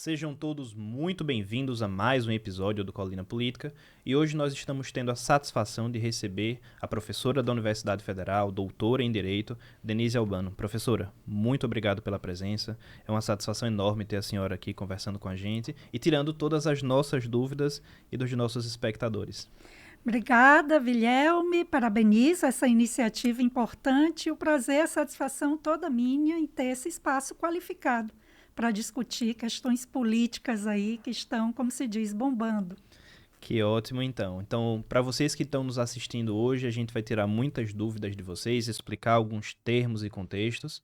Sejam todos muito bem-vindos a mais um episódio do Colina Política e hoje nós estamos tendo a satisfação de receber a professora da Universidade Federal, doutora em Direito, Denise Albano. Professora, muito obrigado pela presença, é uma satisfação enorme ter a senhora aqui conversando com a gente e tirando todas as nossas dúvidas e dos nossos espectadores. Obrigada, Vilhelme, parabenizo essa iniciativa importante. O prazer e a satisfação toda minha em ter esse espaço qualificado para discutir questões políticas aí que estão, como se diz, bombando. Que ótimo, então. Então, para vocês que estão nos assistindo hoje, a gente vai tirar muitas dúvidas de vocês, explicar alguns termos e contextos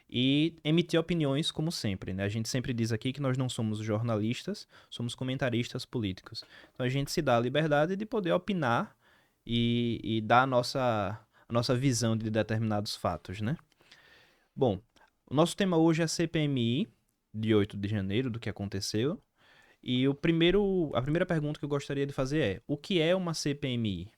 e emitir opiniões, como sempre, né? A gente sempre diz aqui que nós não somos jornalistas, somos comentaristas políticos. Então, a gente se dá a liberdade de poder opinar e dar a nossa visão de determinados fatos, né? Bom, o nosso tema hoje é a CPMI, de 8 de janeiro, do que aconteceu. E a primeira pergunta que eu gostaria de fazer é: o que é uma CPMI?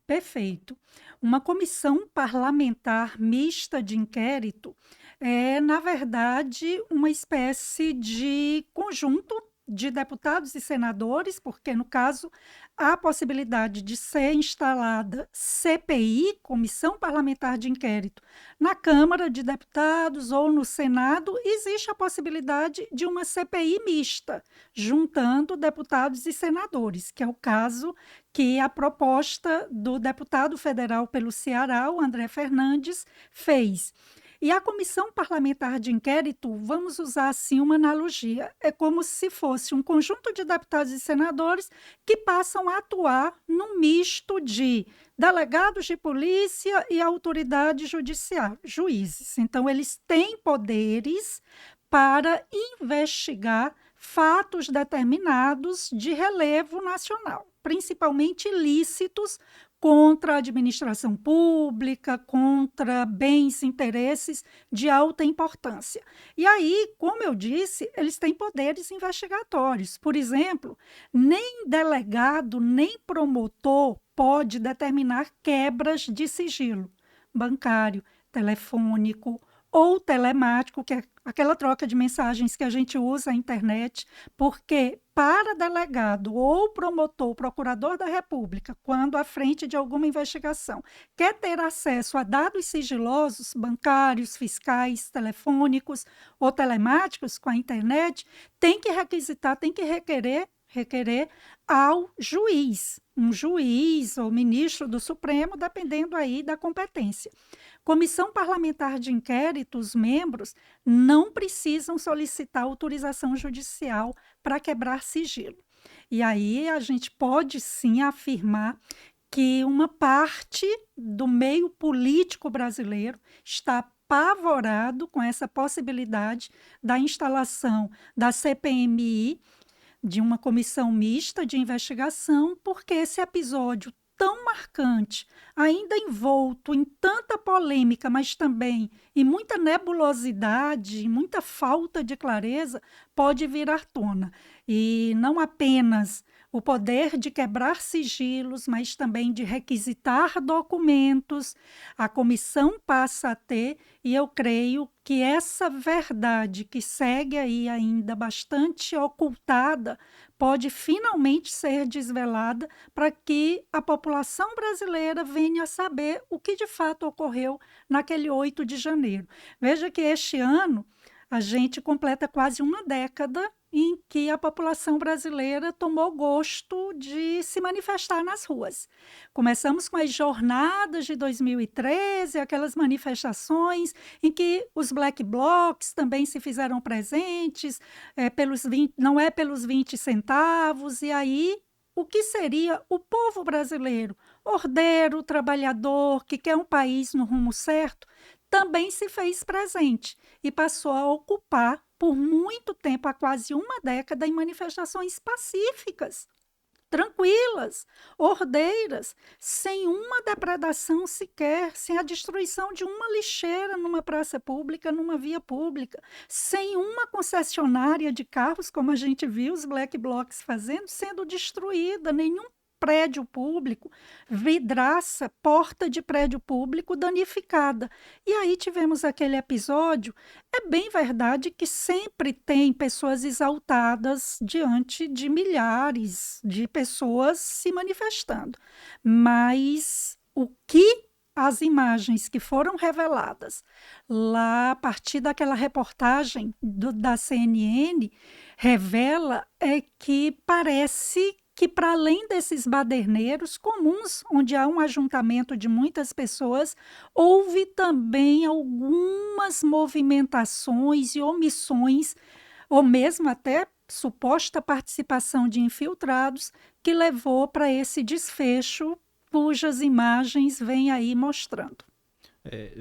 Perfeito. Uma comissão parlamentar mista de inquérito é, na verdade, uma espécie de conjunto de deputados e senadores, porque, no caso, há a possibilidade de ser instalada CPI, Comissão Parlamentar de Inquérito, na Câmara de Deputados ou no Senado, existe a possibilidade de uma CPI mista, juntando deputados e senadores, que é o caso que a proposta do deputado federal pelo Ceará, o André Fernandes, fez. E a comissão parlamentar de inquérito, vamos usar assim uma analogia, é como se fosse um conjunto de deputados e senadores que passam a atuar num misto de delegados de polícia e autoridade judiciária, juízes. Então, eles têm poderes para investigar fatos determinados de relevo nacional, principalmente ilícitos contra a administração pública, contra bens e interesses de alta importância. E aí, como eu disse, eles têm poderes investigatórios. Por exemplo, nem delegado, nem promotor pode determinar quebras de sigilo bancário, telefônico ou telemático, que é aquela troca de mensagens que a gente usa na internet, porque para delegado ou promotor, procurador da República, quando à frente de alguma investigação, quer ter acesso a dados sigilosos, bancários, fiscais, telefônicos ou telemáticos com a internet, tem que requisitar, tem que requerer ao juiz, um juiz ou ministro do Supremo, dependendo aí da competência. Comissão parlamentar de inquérito, os membros não precisam solicitar autorização judicial para quebrar sigilo. E aí a gente pode sim afirmar que uma parte do meio político brasileiro está apavorado com essa possibilidade da instalação da CPMI, de uma comissão mista de investigação, porque esse episódio tão marcante, ainda envolto em tanta polêmica, mas também em muita nebulosidade, muita falta de clareza, pode vir à tona. E não apenas o poder de quebrar sigilos, mas também de requisitar documentos, a comissão passa a ter, e eu creio que essa verdade que segue aí ainda bastante ocultada pode finalmente ser desvelada para que a população brasileira venha a saber o que de fato ocorreu naquele 8 de janeiro. Veja que este ano a gente completa quase uma década em que a população brasileira tomou gosto de se manifestar nas ruas. Começamos com as jornadas de 2013, aquelas manifestações em que os black blocs também se fizeram presentes, não é pelos 20 centavos, e aí o que seria o povo brasileiro, ordeiro, trabalhador, que quer um país no rumo certo, também se fez presente e passou a ocupar por muito tempo, há quase uma década, em manifestações pacíficas, tranquilas, ordeiras, sem uma depredação sequer, sem a destruição de uma lixeira numa praça pública, numa via pública, sem uma concessionária de carros, como a gente viu os black blocs fazendo, sendo destruída, nenhum prédio público, vidraça, porta de prédio público danificada. E aí tivemos aquele episódio. É bem verdade que sempre tem pessoas exaltadas diante de milhares de pessoas se manifestando, mas o que as imagens que foram reveladas lá a partir daquela reportagem da CNN revela é que parece que, para além desses baderneiros comuns, onde há um ajuntamento de muitas pessoas, houve também algumas movimentações e omissões, ou mesmo até suposta participação de infiltrados, que levou para esse desfecho, cujas imagens vêm aí mostrando.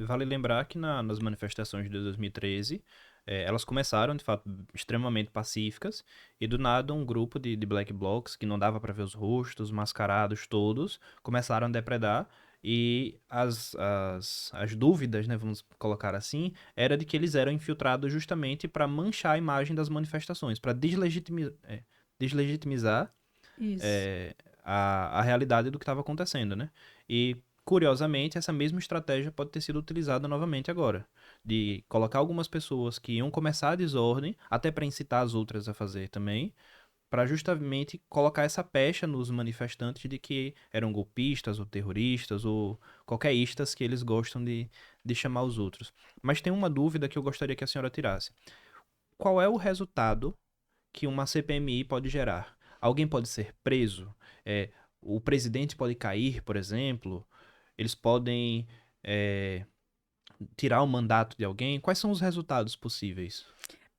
Vale lembrar que nas manifestações de 2013, elas começaram, de fato, extremamente pacíficas, e do nada um grupo de black blocs, que não dava para ver os rostos, mascarados todos, começaram a depredar, e as dúvidas, né, vamos colocar assim, era de que eles eram infiltrados justamente para manchar a imagem das manifestações, para deslegitimizar Isso. é, a realidade do que estava acontecendo, né? E, curiosamente, essa mesma estratégia pode ter sido utilizada novamente agora, de colocar algumas pessoas que iam começar a desordem, até para incitar as outras a fazer também, para justamente colocar essa pecha nos manifestantes de que eram golpistas ou terroristas ou qualquer istas que eles gostam de chamar os outros. Mas tem uma dúvida que eu gostaria que a senhora tirasse. Qual é o resultado que uma CPMI pode gerar? Alguém pode ser preso? É, o presidente pode cair, por exemplo? Eles podem tirar o mandato de alguém? Quais são os resultados possíveis?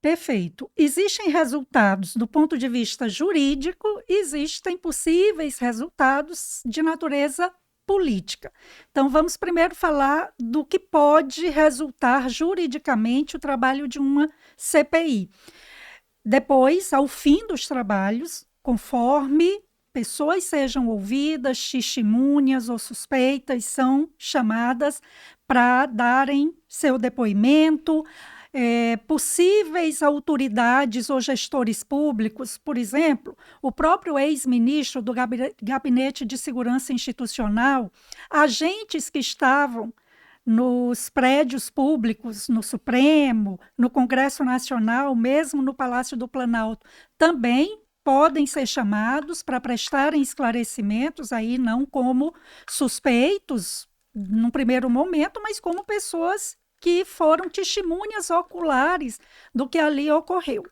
Perfeito. Existem resultados do ponto de vista jurídico, existem possíveis resultados de natureza política. Então, vamos primeiro falar do que pode resultar juridicamente o trabalho de uma CPI. Depois, ao fim dos trabalhos, conforme pessoas sejam ouvidas, testemunhas ou suspeitas são chamadas para darem seu depoimento, possíveis autoridades ou gestores públicos, por exemplo, o próprio ex-ministro do Gabinete de Segurança Institucional, agentes que estavam nos prédios públicos, no Supremo, no Congresso Nacional, mesmo no Palácio do Planalto, também podem ser chamados para prestarem esclarecimentos, aí não como suspeitos, num primeiro momento, mas como pessoas que foram testemunhas oculares do que ali ocorreu.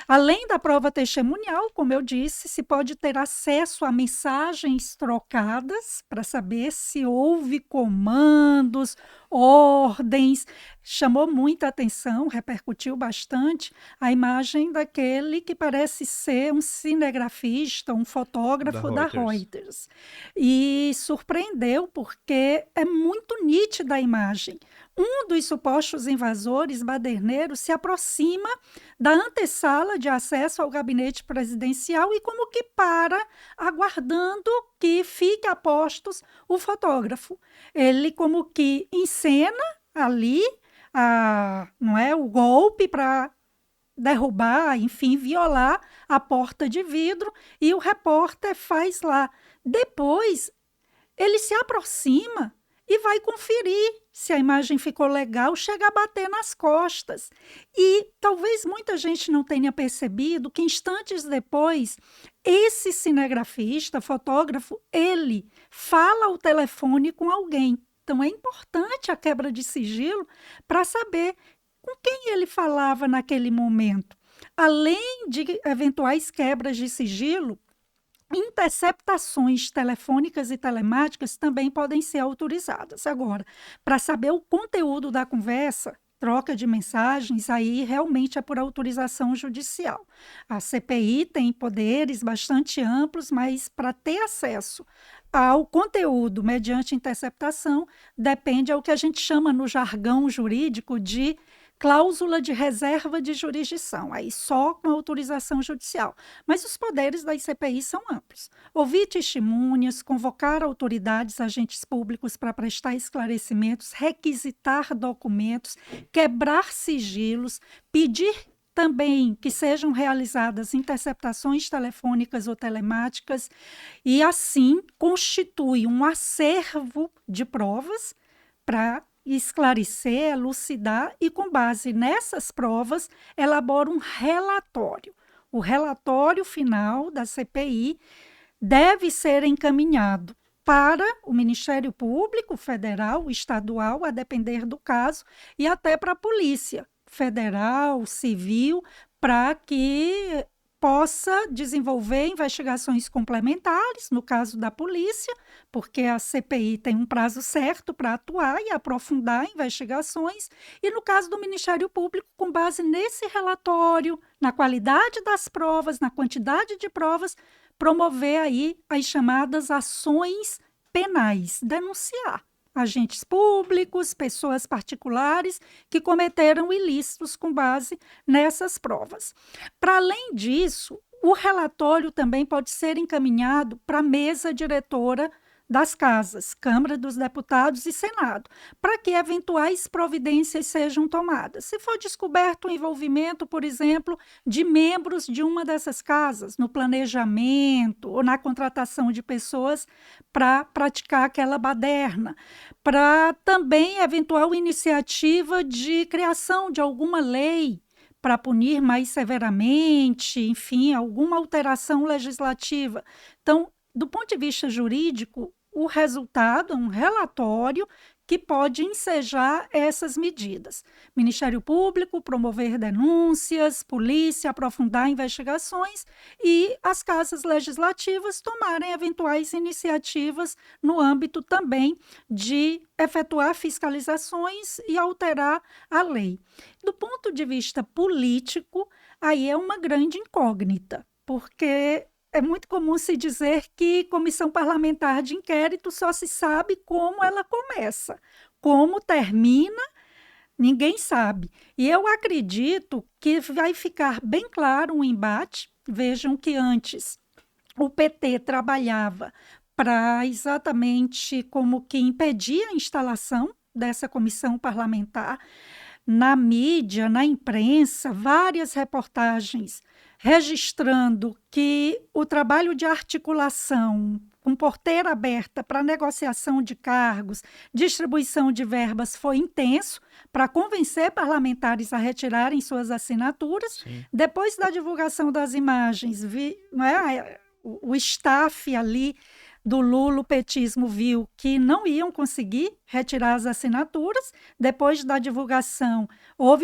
Além da prova testemunial, como eu disse, se pode ter acesso a mensagens trocadas para saber se houve comandos, ordens. Chamou muita atenção, repercutiu bastante a imagem daquele que parece ser um cinegrafista, um fotógrafo da Reuters. E surpreendeu porque é muito nítida a imagem. Um dos supostos invasores baderneiros se aproxima da antessala de acesso ao gabinete presidencial e como que para, aguardando que fique a postos o fotógrafo. Ele como que encena ali não é, o golpe para derrubar, enfim, violar a porta de vidro, e o repórter faz lá. Depois, ele se aproxima e vai conferir se a imagem ficou legal, chega a bater nas costas. E talvez muita gente não tenha percebido que instantes depois, esse cinegrafista, fotógrafo, ele fala ao telefone com alguém. Então é importante a quebra de sigilo para saber com quem ele falava naquele momento. Além de eventuais quebras de sigilo, interceptações telefônicas e telemáticas também podem ser autorizadas. Agora, para saber o conteúdo da conversa, troca de mensagens, aí realmente é por autorização judicial. A CPI tem poderes bastante amplos, mas para ter acesso ao conteúdo mediante interceptação, depende ao que a gente chama no jargão jurídico de cláusula de reserva de jurisdição, aí só com autorização judicial. Mas os poderes das CPI são amplos. Ouvir testemunhas, convocar autoridades, agentes públicos para prestar esclarecimentos, requisitar documentos, quebrar sigilos, pedir também que sejam realizadas interceptações telefônicas ou telemáticas, e assim constitui um acervo de provas para esclarecer, elucidar e, com base nessas provas, elabora um relatório. O relatório final da CPI deve ser encaminhado para o Ministério Público Federal, estadual, a depender do caso, e até para a Polícia Federal, Civil, para que possa desenvolver investigações complementares, no caso da polícia, porque a CPI tem um prazo certo para atuar e aprofundar investigações, e no caso do Ministério Público, com base nesse relatório, na qualidade das provas, na quantidade de provas, promover aí as chamadas ações penais, denunciar agentes públicos, pessoas particulares que cometeram ilícitos com base nessas provas. Para além disso, o relatório também pode ser encaminhado para a mesa diretora das casas, Câmara dos Deputados e Senado, para que eventuais providências sejam tomadas. Se for descoberto o envolvimento, por exemplo, de membros de uma dessas casas, no planejamento ou na contratação de pessoas para praticar aquela baderna, para também eventual iniciativa de criação de alguma lei para punir mais severamente, enfim, alguma alteração legislativa. Então, do ponto de vista jurídico, o resultado é um relatório que pode ensejar essas medidas. Ministério Público, promover denúncias, polícia, aprofundar investigações e as casas legislativas tomarem eventuais iniciativas no âmbito também de efetuar fiscalizações e alterar a lei. Do ponto de vista político, aí é uma grande incógnita, porque é muito comum se dizer que comissão parlamentar de inquérito só se sabe como ela começa. Como termina, ninguém sabe. E eu acredito que vai ficar bem claro um embate. Vejam que antes o PT trabalhava para exatamente como que impedir a instalação dessa comissão parlamentar. Na mídia, na imprensa, várias reportagens registrando que o trabalho de articulação com porteira aberta para negociação de cargos, distribuição de verbas foi intenso para convencer parlamentares a retirarem suas assinaturas. Sim. Depois da divulgação das imagens, o staff ali do lulopetismo viu que não iam conseguir retirar as assinaturas. Depois da divulgação,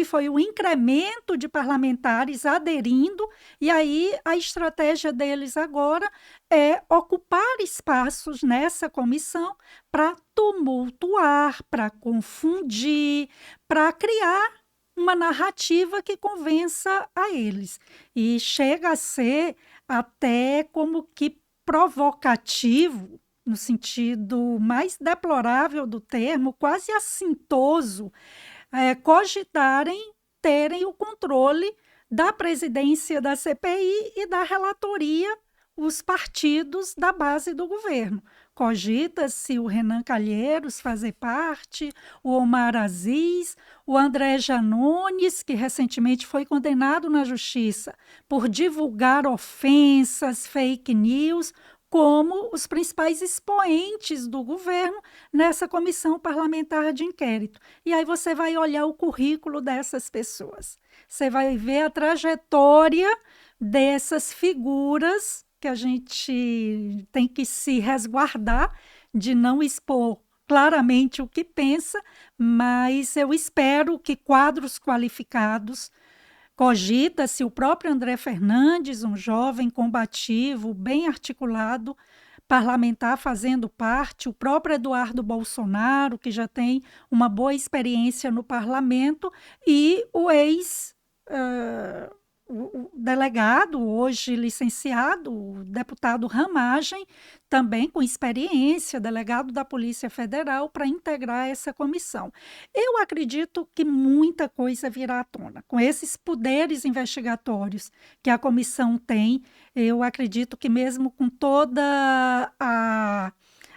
foi um incremento de parlamentares aderindo, e aí a estratégia deles agora é ocupar espaços nessa comissão para tumultuar, para confundir, para criar uma narrativa que convença a eles. E chega a ser até como que provocativo, no sentido mais deplorável do termo, quase assintoso, cogitarem terem o controle da presidência da CPI e da relatoria os partidos da base do governo. Cogita-se o Renan Calheiros fazer parte, o Omar Aziz, o André Janones, que recentemente foi condenado na justiça por divulgar ofensas, fake news, como os principais expoentes do governo nessa comissão parlamentar de inquérito. E aí você vai olhar o currículo dessas pessoas. Você vai ver a trajetória dessas figuras que a gente tem que se resguardar de não expor claramente o que pensa, mas eu espero que quadros qualificados, cogita-se o próprio André Fernandes, um jovem combativo, bem articulado, parlamentar fazendo parte, o próprio Eduardo Bolsonaro, que já tem uma boa experiência no parlamento, e o o delegado, hoje licenciado, o deputado Ramagem, também com experiência, delegado da Polícia Federal, para integrar essa comissão. Eu acredito que muita coisa virá à tona. Com esses poderes investigatórios que a comissão tem, eu acredito que mesmo com toda a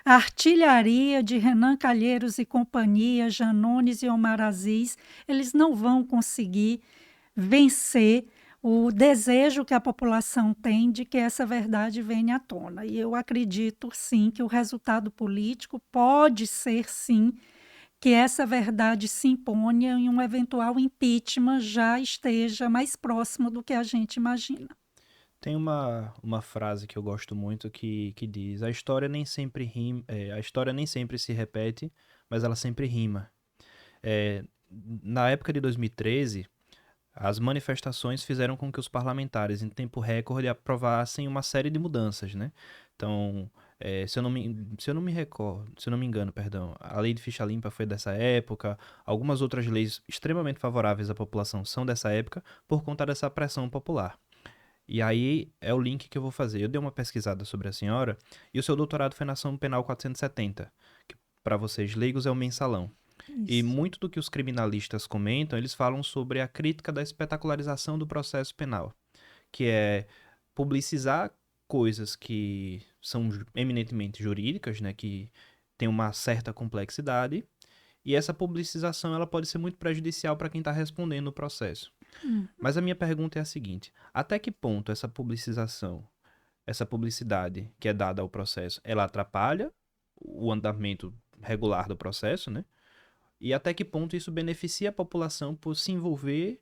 artilharia de Renan Calheiros e companhia, Janones e Omar Aziz, eles não vão conseguir vencer o desejo que a população tem de que essa verdade venha à tona. E eu acredito, sim, que o resultado político pode ser, sim, que essa verdade se imponha em um eventual impeachment já esteja mais próximo do que a gente imagina. Tem uma frase que eu gosto muito que diz: a história nem sempre rima, a história nem sempre se repete, mas ela sempre rima. É, na época de 2013, as manifestações fizeram com que os parlamentares, em tempo recorde, aprovassem uma série de mudanças, né? Então, se eu não me engano, perdão, a lei de ficha limpa foi dessa época, algumas outras leis extremamente favoráveis à população são dessa época por conta dessa pressão popular. E aí é o link que eu vou fazer. Eu dei uma pesquisada sobre a senhora e o seu doutorado foi na ação penal 470, que para vocês leigos é o mensalão. E Isso. muito do que os criminalistas comentam, eles falam sobre a crítica da espetacularização do processo penal, que é publicizar coisas que são eminentemente jurídicas, né, que têm uma certa complexidade, e essa publicização ela pode ser muito prejudicial para quem está respondendo o processo. Hum. Mas a minha pergunta é a seguinte: até que ponto essa publicização, essa publicidade que é dada ao processo, ela atrapalha o andamento regular do processo, né? E até que ponto isso beneficia a população por se envolver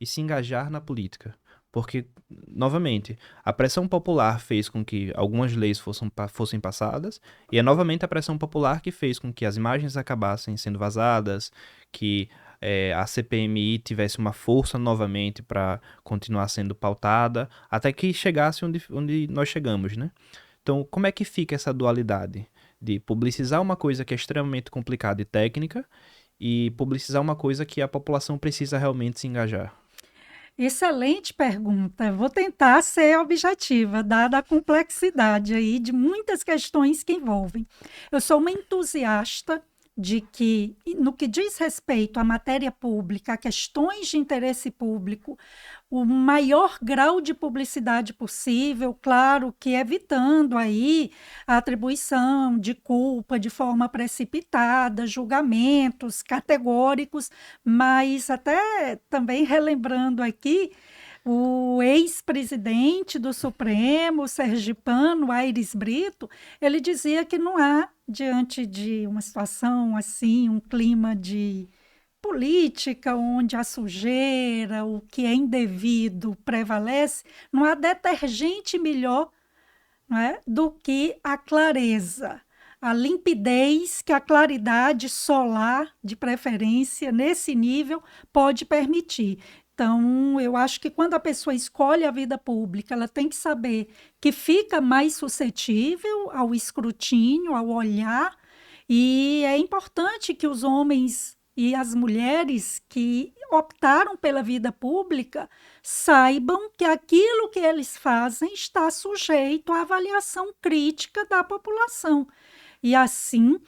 e se engajar na política? Porque, novamente, a pressão popular fez com que algumas leis fossem passadas, e é novamente a pressão popular que fez com que as imagens acabassem sendo vazadas, que a CPMI tivesse uma força novamente para continuar sendo pautada, até que chegasse onde nós chegamos, né? Então, como é que fica essa dualidade de publicizar uma coisa que é extremamente complicada e técnica e publicizar uma coisa que a população precisa realmente se engajar? Excelente pergunta. Vou tentar ser objetiva, dada a complexidade aí de muitas questões que envolvem. Eu sou uma entusiasta de que, no que diz respeito à matéria pública, a questões de interesse público, o maior grau de publicidade possível, claro que evitando aí a atribuição de culpa de forma precipitada, julgamentos categóricos, mas até também relembrando aqui o ex-presidente do Supremo, sergipano, Aires Brito, ele dizia que não há, diante de uma situação assim, um clima de política onde a sujeira, o que é indevido prevalece, não há detergente melhor, não é, do que a clareza, a limpidez que a claridade solar, de preferência, nesse nível, pode permitir. Então, eu acho que quando a pessoa escolhe a vida pública, ela tem que saber que fica mais suscetível ao escrutínio, ao olhar, e é importante que os homens e as mulheres que optaram pela vida pública saibam que aquilo que eles fazem está sujeito à avaliação crítica da população. E assim,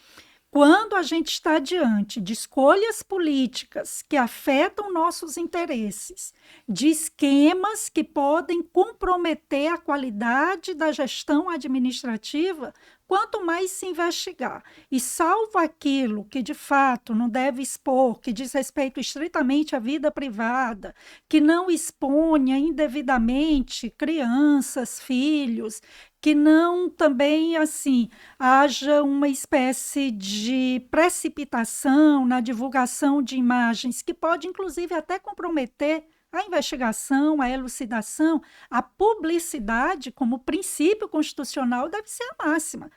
quando a gente está diante de escolhas políticas que afetam nossos interesses, de esquemas que podem comprometer a qualidade da gestão administrativa, quanto mais se investigar e salvo aquilo que de fato não deve expor, que diz respeito estritamente à vida privada, que não exponha indevidamente crianças, filhos, que não também assim haja uma espécie de precipitação na divulgação de imagens que pode inclusive até comprometer a investigação, a elucidação, a publicidade como princípio constitucional deve ser a máxima.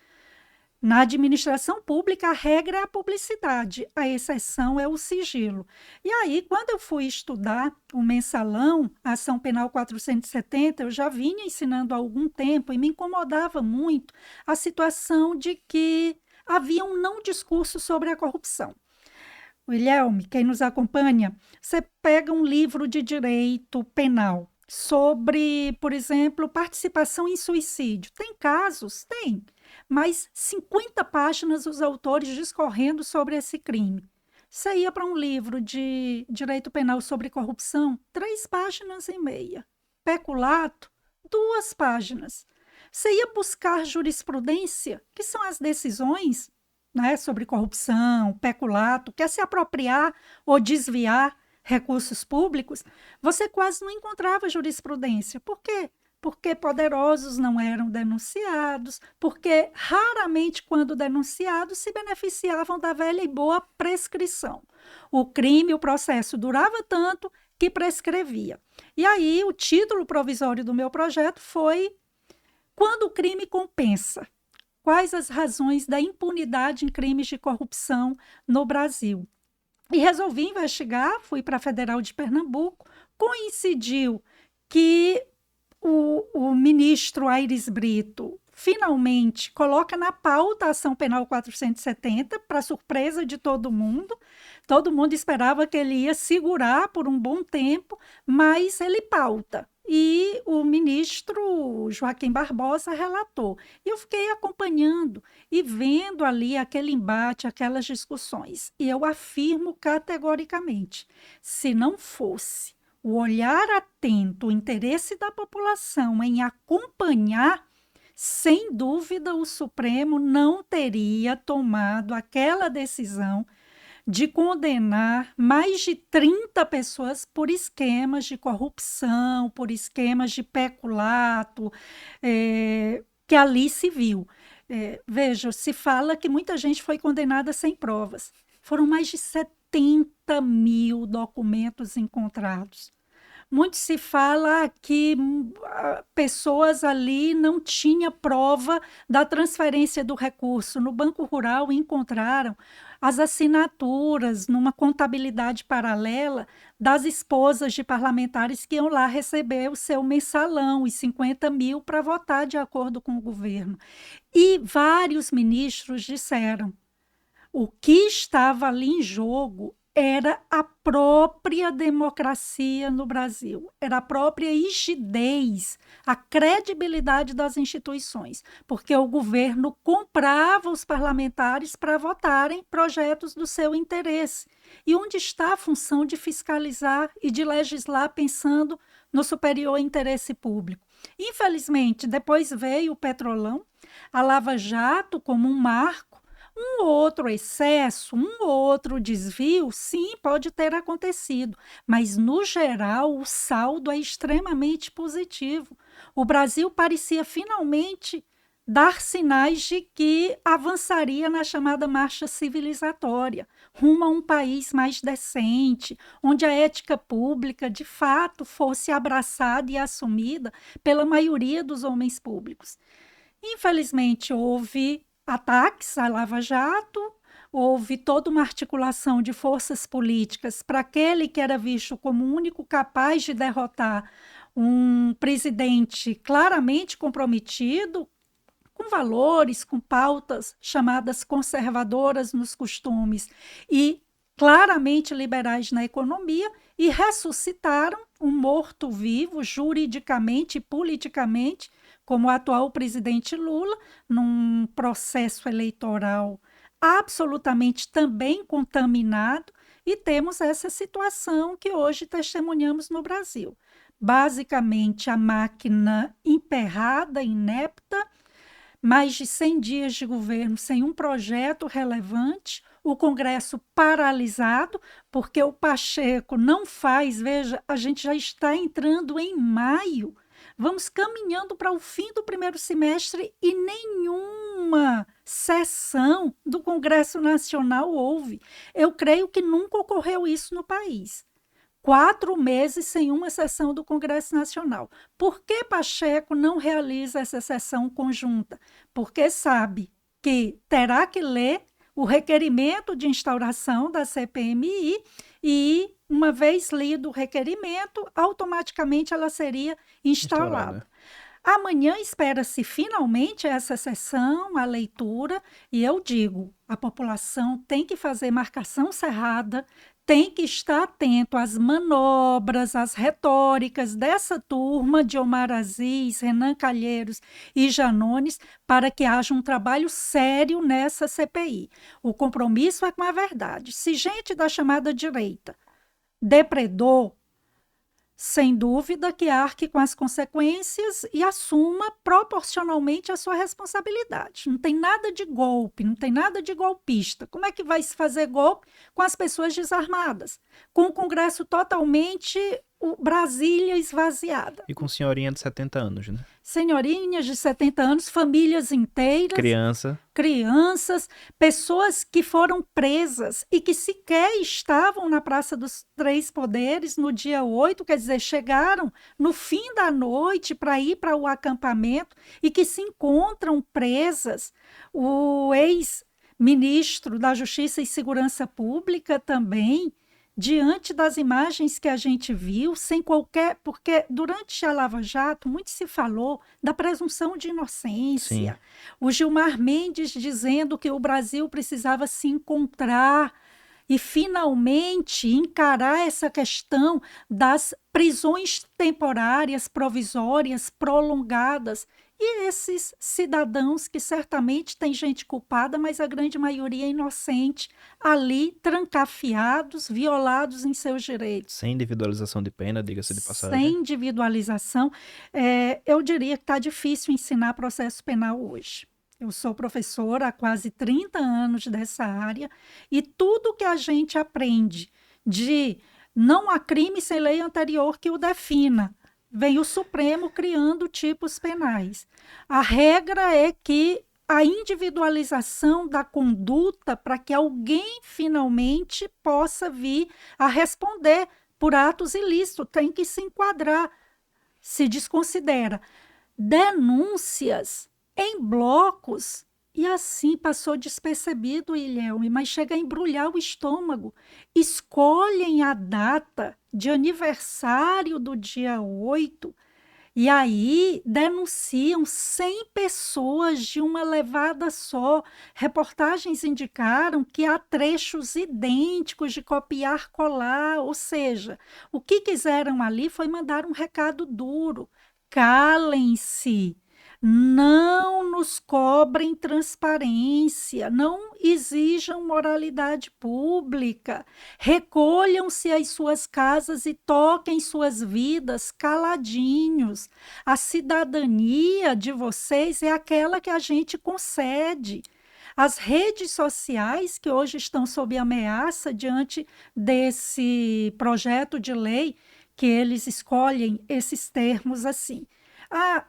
Na administração pública, a regra é a publicidade, a exceção é o sigilo. E aí, quando eu fui estudar o mensalão, a ação penal 470, eu já vinha ensinando há algum tempo e me incomodava muito a situação de que havia um não discurso sobre a corrupção. Wilhelm, quem nos acompanha, você pega um livro de direito penal sobre, por exemplo, participação em suicídio. Tem casos? Tem, mas 50 páginas os autores discorrendo sobre esse crime. Você ia para um livro de direito penal sobre corrupção, 3,5 páginas. Peculato, 2 páginas. Você ia buscar jurisprudência, que são as decisões, né, sobre corrupção, peculato, quer se apropriar ou desviar recursos públicos, você quase não encontrava jurisprudência. Por quê? Porque poderosos não eram denunciados, porque raramente, quando denunciados, se beneficiavam da velha e boa prescrição. O crime, o processo durava tanto que prescrevia. E aí, o título provisório do meu projeto foi Quando o crime compensa. Quais as razões da impunidade em crimes de corrupção no Brasil? E resolvi investigar, fui para a Federal de Pernambuco, coincidiu que o ministro Aires Brito finalmente coloca na pauta a ação penal 470, para surpresa de todo mundo. Todo mundo esperava que ele ia segurar por um bom tempo, mas ele pauta. E o ministro Joaquim Barbosa relatou. E eu fiquei acompanhando e vendo ali aquele embate, aquelas discussões. E eu afirmo categoricamente, se não fosse o olhar atento, o interesse da população em acompanhar, sem dúvida o Supremo não teria tomado aquela decisão de condenar mais de 30 pessoas por esquemas de corrupção, por esquemas de peculato, que ali se viu. Veja, se fala que muita gente foi condenada sem provas. Foram mais de 70 mil documentos encontrados. Muito se fala que pessoas ali não tinham prova da transferência do recurso. No Banco Rural encontraram as assinaturas numa contabilidade paralela das esposas de parlamentares que iam lá receber o seu mensalão, os 50 mil, para votar de acordo com o governo. E vários ministros disseram: o que estava ali em jogo era a própria democracia no Brasil, era a própria rigidez, a credibilidade das instituições, porque o governo comprava os parlamentares para votarem projetos do seu interesse. E onde está a função de fiscalizar e de legislar pensando no superior interesse público? Infelizmente, depois veio o Petrolão, a Lava Jato como um marco. Um outro excesso, um outro desvio, sim, pode ter acontecido, mas, no geral, o saldo é extremamente positivo. O Brasil parecia finalmente dar sinais de que avançaria na chamada marcha civilizatória, rumo a um país mais decente, onde a ética pública, de fato, fosse abraçada e assumida pela maioria dos homens públicos. Infelizmente, houve ataques à Lava Jato, houve toda uma articulação de forças políticas para aquele que era visto como o único capaz de derrotar um presidente claramente comprometido com valores, com pautas chamadas conservadoras nos costumes e claramente liberais na economia, e ressuscitaram um morto-vivo juridicamente e politicamente, como o atual presidente Lula, num processo eleitoral absolutamente também contaminado, e temos essa situação que hoje testemunhamos no Brasil. Basicamente, a máquina emperrada, inepta, mais de 100 dias de governo sem um projeto relevante, o Congresso paralisado, porque o Pacheco não faz, veja, a gente já está entrando em maio, vamos caminhando para o fim do primeiro semestre e nenhuma sessão do Congresso Nacional houve. Eu creio que nunca ocorreu isso no país. 4 meses sem uma sessão do Congresso Nacional. Por que Pacheco não realiza essa sessão conjunta? Porque sabe que terá que ler o requerimento de instauração da CPMI e, uma vez lido o requerimento, automaticamente ela seria instaurada. Amanhã espera-se finalmente essa sessão, a leitura, e eu digo, a população tem que fazer marcação cerrada, tem que estar atento às manobras, às retóricas dessa turma de Omar Aziz, Renan Calheiros e Janones, para que haja um trabalho sério nessa CPI. O compromisso é com a verdade. Se gente da chamada direita depredou, Sem dúvida que arque com as consequências e assuma proporcionalmente a sua responsabilidade. Não tem nada de golpe, não tem nada de golpista. Como é que vai se fazer golpe com as pessoas desarmadas? Com o Congresso totalmente, Brasília esvaziada. E com senhorinha de 70 anos, né? Senhorinhas de 70 anos, famílias inteiras, crianças, pessoas que foram presas e que sequer estavam na Praça dos Três Poderes no dia 8, quer dizer, chegaram no fim da noite para ir para o acampamento e que se encontram presas. O ex-ministro da Justiça e Segurança Pública também, diante das imagens que a gente viu, sem qualquer. Porque durante a Lava Jato, muito se falou da presunção de inocência. Sim. O Gilmar Mendes dizendo que o Brasil precisava se encontrar e finalmente encarar essa questão das prisões temporárias, provisórias, prolongadas. E esses cidadãos, que certamente tem gente culpada, mas a grande maioria é inocente, ali trancafiados, violados em seus direitos. Sem individualização de pena, diga-se de passagem. Sem individualização. Eu diria que está difícil ensinar processo penal hoje. Eu sou professora há quase 30 anos dessa área e tudo que a gente aprende de não há crime sem lei anterior que o defina, vem o Supremo criando tipos penais. A regra é que a individualização da conduta para que alguém finalmente possa vir a responder por atos ilícitos, tem que se enquadrar, se desconsidera. Denúncias em blocos, e assim passou despercebido, Ilhéume, mas chega a embrulhar o estômago. Escolhem a data de aniversário do dia 8 e aí denunciam 100 pessoas de uma levada só. Reportagens indicaram que há trechos idênticos de copiar-colar, ou seja, o que quiseram ali foi mandar um recado duro. Calem-se. Não nos cobrem transparência, não exijam moralidade pública, recolham-se às suas casas e toquem suas vidas caladinhos. A cidadania de vocês é aquela que a gente concede. As redes sociais, que hoje estão sob ameaça diante desse projeto de lei, que eles escolhem esses termos assim.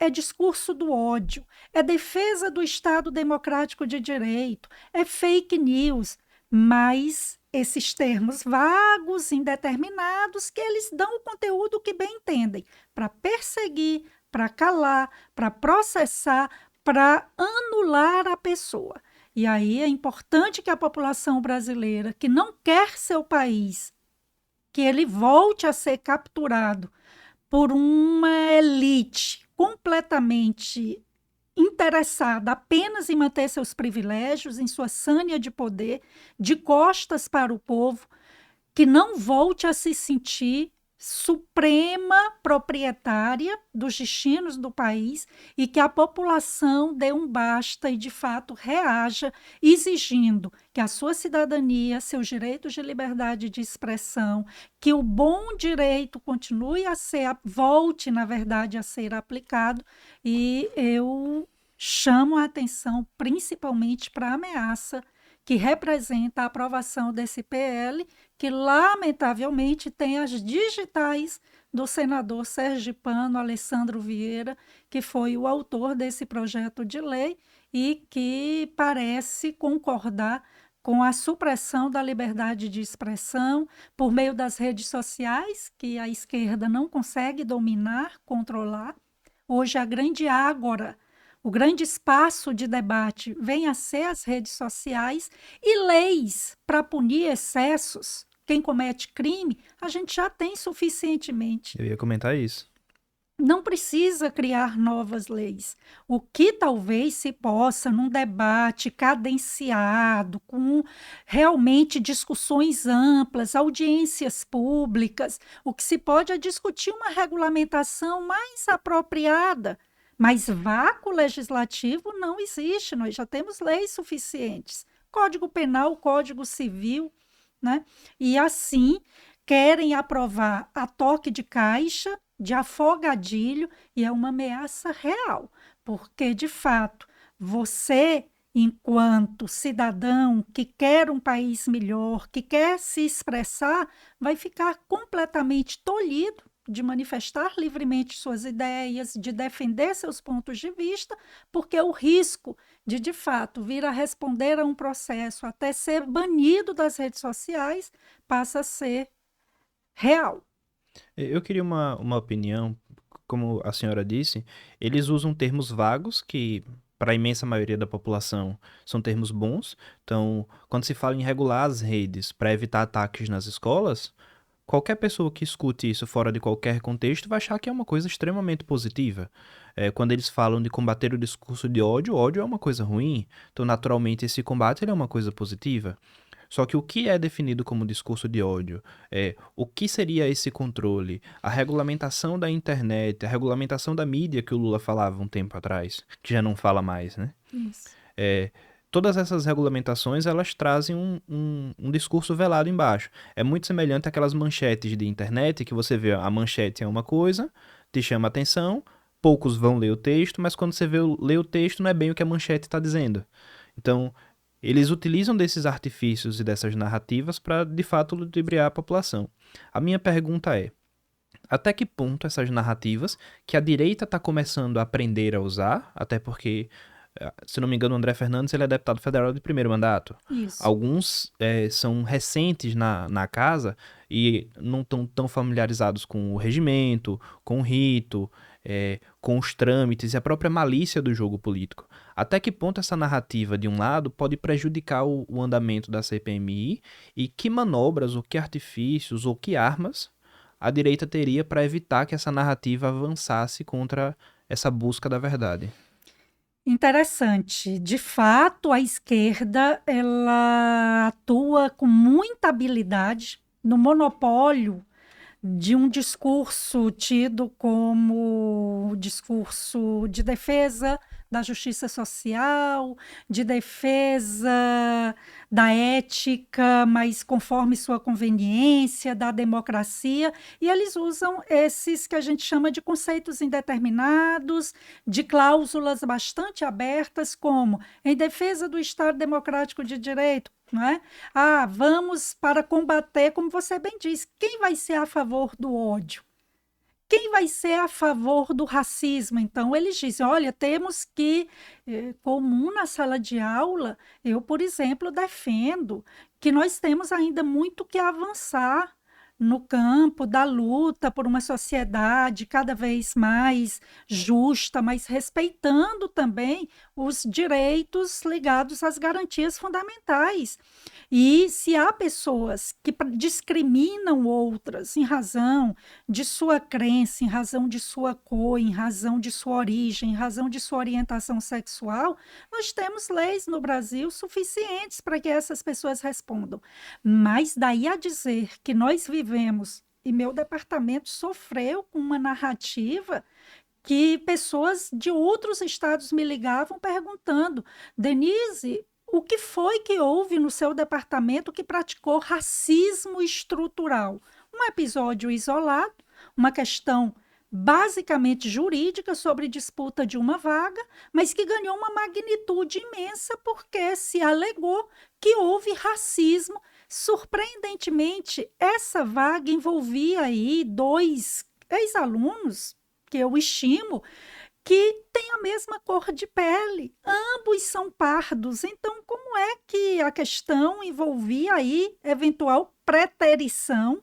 É discurso do ódio, é defesa do Estado Democrático de Direito, é fake news, mas esses termos vagos, indeterminados, que eles dão o conteúdo que bem entendem, para perseguir, para calar, para processar, para anular a pessoa. E aí é importante que a população brasileira, que não quer seu país, que ele volte a ser capturado por uma elite completamente interessada apenas em manter seus privilégios, em sua sânia de poder, de costas para o povo, que não volte a se sentir suprema proprietária dos destinos do país e que a população dê um basta e, de fato, reaja, exigindo que a sua cidadania, seus direitos de liberdade de expressão, que o bom direito continue a ser, volte, na verdade, a ser aplicado. E eu chamo a atenção principalmente para a ameaça que representa a aprovação desse PL, que lamentavelmente tem as digitais do senador sergipano Alessandro Vieira, que foi o autor desse projeto de lei e que parece concordar com a supressão da liberdade de expressão por meio das redes sociais, que a esquerda não consegue dominar, controlar. Hoje a grande ágora, o grande espaço de debate vem a ser as redes sociais e leis para punir excessos. Quem comete crime, a gente já tem suficientemente. Eu ia comentar isso. Não precisa criar novas leis. O que talvez se possa, num debate cadenciado, com realmente discussões amplas, audiências públicas, o que se pode é discutir uma regulamentação mais apropriada. Mas vácuo legislativo não existe, nós já temos leis suficientes. Código Penal, Código Civil, né? E assim, querem aprovar a toque de caixa, de afogadilho, e é uma ameaça real, porque, de fato, você, enquanto cidadão que quer um país melhor, que quer se expressar, vai ficar completamente tolhido de manifestar livremente suas ideias, de defender seus pontos de vista, porque o risco de fato, vir a responder a um processo até ser banido das redes sociais, passa a ser real. Eu queria uma opinião, como a senhora disse, eles usam termos vagos que, para a imensa maioria da população, são termos bons. Então, quando se fala em regular as redes para evitar ataques nas escolas, qualquer pessoa que escute isso fora de qualquer contexto vai achar que é uma coisa extremamente positiva. Quando eles falam de combater o discurso de ódio, ódio é uma coisa ruim. Então, naturalmente, esse combate ele é uma coisa positiva. Só que o que é definido como discurso de ódio? O que seria esse controle? A regulamentação da internet, a regulamentação da mídia que o Lula falava um tempo atrás, que já não fala mais, né? Isso. Todas essas regulamentações, elas trazem um discurso velado embaixo. É muito semelhante àquelas manchetes de internet que você vê, a manchete é uma coisa, te chama a atenção, poucos vão ler o texto, mas quando você lê o texto não é bem o que a manchete está dizendo. Então, eles utilizam desses artifícios e dessas narrativas para, de fato, ludibriar a população. A minha pergunta é, até que ponto essas narrativas, que a direita está começando a aprender a usar, até porque, se não me engano, o André Fernandes ele é deputado federal de primeiro mandato. Isso. Alguns são recentes na casa e não estão tão familiarizados com o regimento, com o rito, com os trâmites e a própria malícia do jogo político. Até que ponto essa narrativa, de um lado, pode prejudicar o andamento da CPMI e que manobras, ou que artifícios, ou que armas a direita teria para evitar que essa narrativa avançasse contra essa busca da verdade? Interessante. De fato, a esquerda ela atua com muita habilidade no monopólio de um discurso tido como discurso de defesa da justiça social, de defesa da ética, mas conforme sua conveniência, da democracia, e eles usam esses que a gente chama de conceitos indeterminados, de cláusulas bastante abertas, como em defesa do Estado Democrático de Direito, não é? Vamos para combater, como você bem diz, quem vai ser a favor do ódio? Quem vai ser a favor do racismo? Então, eles dizem, olha, temos que, comum na sala de aula, eu, por exemplo, defendo que nós temos ainda muito que avançar no campo da luta por uma sociedade cada vez mais justa, mas respeitando também os direitos ligados às garantias fundamentais. E se há pessoas que discriminam outras em razão de sua crença, em razão de sua cor, em razão de sua origem, em razão de sua orientação sexual, nós temos leis no Brasil suficientes para que essas pessoas respondam. Mas daí a dizer que nós vivemos, e meu departamento sofreu com uma narrativa que pessoas de outros estados me ligavam perguntando, Denise, o que foi que houve no seu departamento que praticou racismo estrutural? Um episódio isolado, uma questão basicamente jurídica sobre disputa de uma vaga, mas que ganhou uma magnitude imensa porque se alegou que houve racismo. Surpreendentemente, essa vaga envolvia aí 2 ex-alunos, que eu estimo, que têm a mesma cor de pele, ambos são pardos. Então, como é que a questão envolvia aí eventual preterição,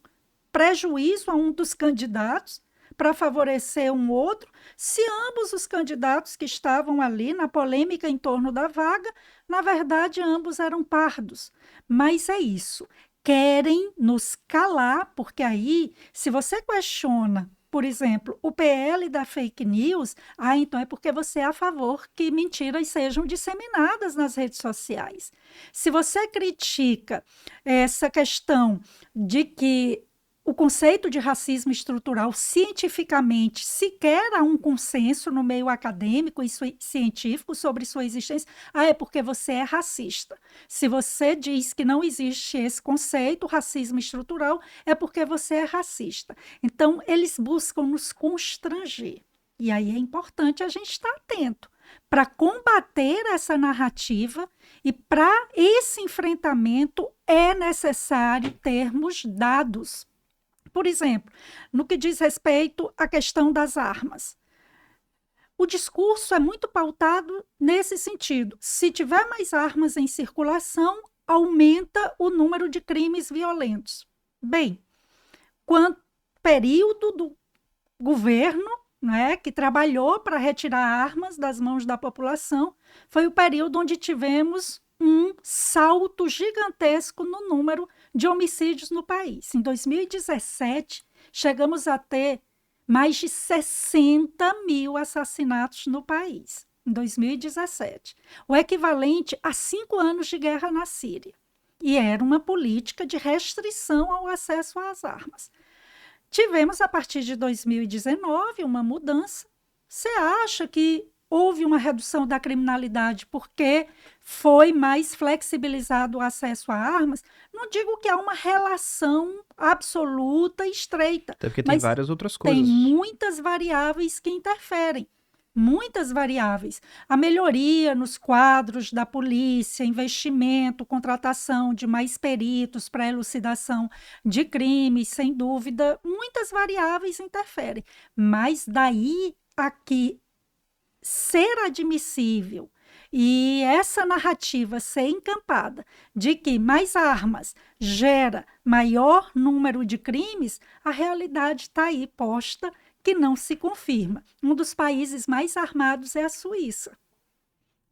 prejuízo a um dos candidatos para favorecer um outro, se ambos os candidatos que estavam ali na polêmica em torno da vaga, na verdade, ambos eram pardos. Mas é isso, querem nos calar, porque aí, se você questiona, por exemplo, o PL da fake news, então é porque você é a favor que mentiras sejam disseminadas nas redes sociais. Se você critica essa questão de que o conceito de racismo estrutural, cientificamente, sequer há um consenso no meio acadêmico e científico sobre sua existência. É porque você é racista. Se você diz que não existe esse conceito, racismo estrutural, é porque você é racista. Então, eles buscam nos constranger. E aí é importante a gente estar atento para combater essa narrativa, e para esse enfrentamento é necessário termos dados. Por exemplo, no que diz respeito à questão das armas. O discurso é muito pautado nesse sentido. Se tiver mais armas em circulação, aumenta o número de crimes violentos. Bem, quanto período do governo, né, que trabalhou para retirar armas das mãos da população, foi o período onde tivemos um salto gigantesco no número de homicídios no país. Em 2017, chegamos a ter mais de 60 mil assassinatos no país, em 2017. O equivalente a 5 anos de guerra na Síria. E era uma política de restrição ao acesso às armas. Tivemos, a partir de 2019, uma mudança. Você acha que houve uma redução da criminalidade porque foi mais flexibilizado o acesso a armas? Não digo que há uma relação absoluta e estreita. Até porque tem mas várias outras tem coisas. muitas variáveis que interferem. Muitas variáveis. A melhoria nos quadros da polícia, investimento, contratação de mais peritos para elucidação de crimes, sem dúvida, muitas variáveis interferem. Mas daí a que ser admissível e essa narrativa ser encampada de que mais armas gera maior número de crimes, a realidade está aí posta, que não se confirma. Um dos países mais armados é a Suíça.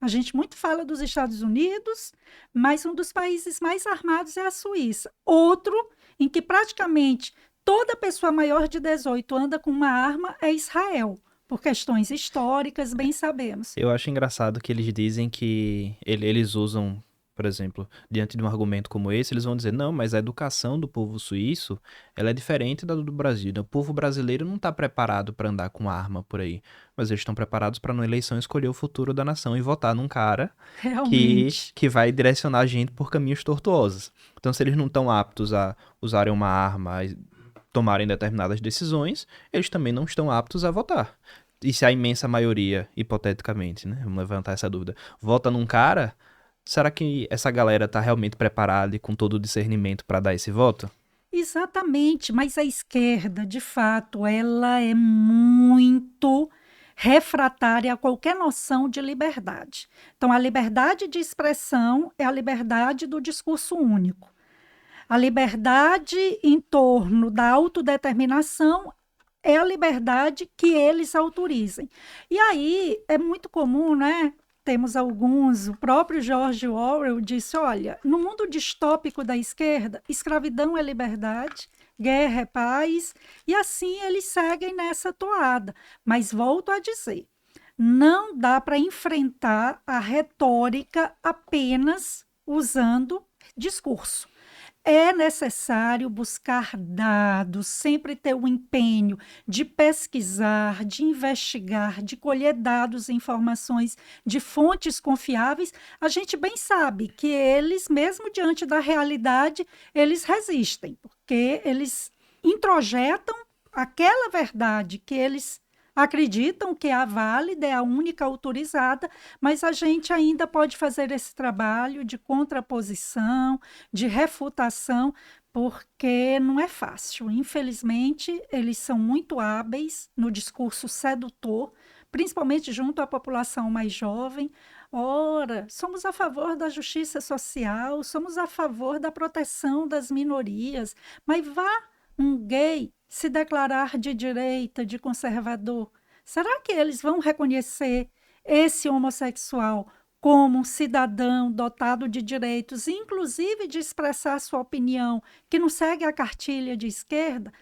A gente muito fala dos Estados Unidos, mas um dos países mais armados é a Suíça. Outro, em que praticamente toda pessoa maior de 18 anda com uma arma, é Israel. Por questões históricas, bem sabemos. Eu acho engraçado que eles dizem que eles usam, por exemplo, diante de um argumento como esse, eles vão dizer, não, mas a educação do povo suíço, ela é diferente da do Brasil, né? O povo brasileiro não está preparado para andar com arma por aí, mas eles estão preparados para, numa eleição, escolher o futuro da nação e votar num cara que vai direcionar a gente por caminhos tortuosos. Então, se eles não estão aptos a usarem uma arma e tomarem determinadas decisões, eles também não estão aptos a votar. E se a imensa maioria, hipoteticamente, né, vamos levantar essa dúvida, vota num cara, será que essa galera está realmente preparada e com todo o discernimento para dar esse voto? Exatamente, mas a esquerda, de fato, ela é muito refratária a qualquer noção de liberdade. Então, a liberdade de expressão é a liberdade do discurso único. A liberdade em torno da autodeterminação é a liberdade que eles autorizem. E aí é muito comum, né? Temos alguns, o próprio George Orwell disse, olha, no mundo distópico da esquerda, escravidão é liberdade, guerra é paz, e assim eles seguem nessa toada. Mas volto a dizer, não dá para enfrentar a retórica apenas usando discurso. É necessário buscar dados, sempre ter o empenho de pesquisar, de investigar, de colher dados e informações de fontes confiáveis. A gente bem sabe que eles, mesmo diante da realidade, eles resistem, porque eles introjetam aquela verdade que eles acreditam que é a válida, é a única autorizada, mas a gente ainda pode fazer esse trabalho de contraposição, de refutação, porque não é fácil. Infelizmente, eles são muito hábeis no discurso sedutor, principalmente junto à população mais jovem. Ora, somos a favor da justiça social, somos a favor da proteção das minorias, mas vá um gay se declarar de direita, de conservador, será que eles vão reconhecer esse homossexual como um cidadão dotado de direitos, inclusive de expressar sua opinião, que não segue a cartilha de esquerda?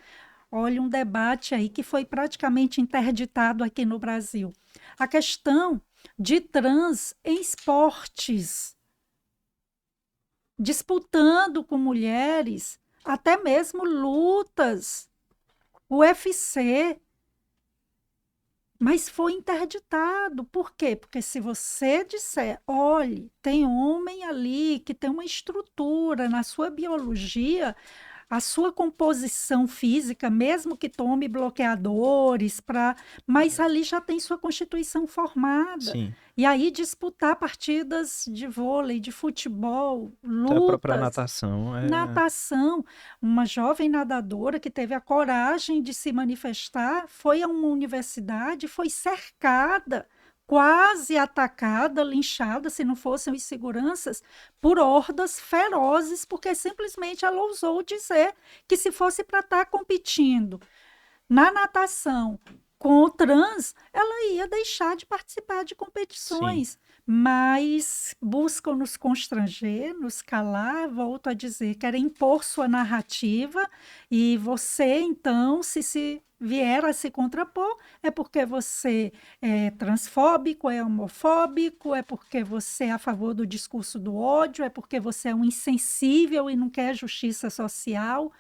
Olha, um debate aí que foi praticamente interditado aqui no Brasil. A questão de trans em esportes, disputando com mulheres até mesmo lutas, UFC, mas foi interditado. Por quê? Porque se você disser, olhe, tem homem ali que tem uma estrutura na sua biologia, a sua composição física, mesmo que tome bloqueadores, mas ali já tem sua constituição formada. Sim. E aí disputar partidas de vôlei, de futebol, Até a própria lutas, natação é. natação. Uma jovem nadadora que teve a coragem de se manifestar, foi a uma universidade, foi cercada, quase atacada, linchada, se não fossem os seguranças, por hordas ferozes, porque simplesmente ela ousou dizer que se fosse para estar competindo na natação com o trans, ela ia deixar de participar de Sim. competições, mas buscam nos constranger, nos calar, volto a dizer, querem impor sua narrativa, e você, então, se vier a se contrapor, é porque você é transfóbico, é homofóbico, é porque você é a favor do discurso do ódio, é porque você é um insensível e não quer justiça social,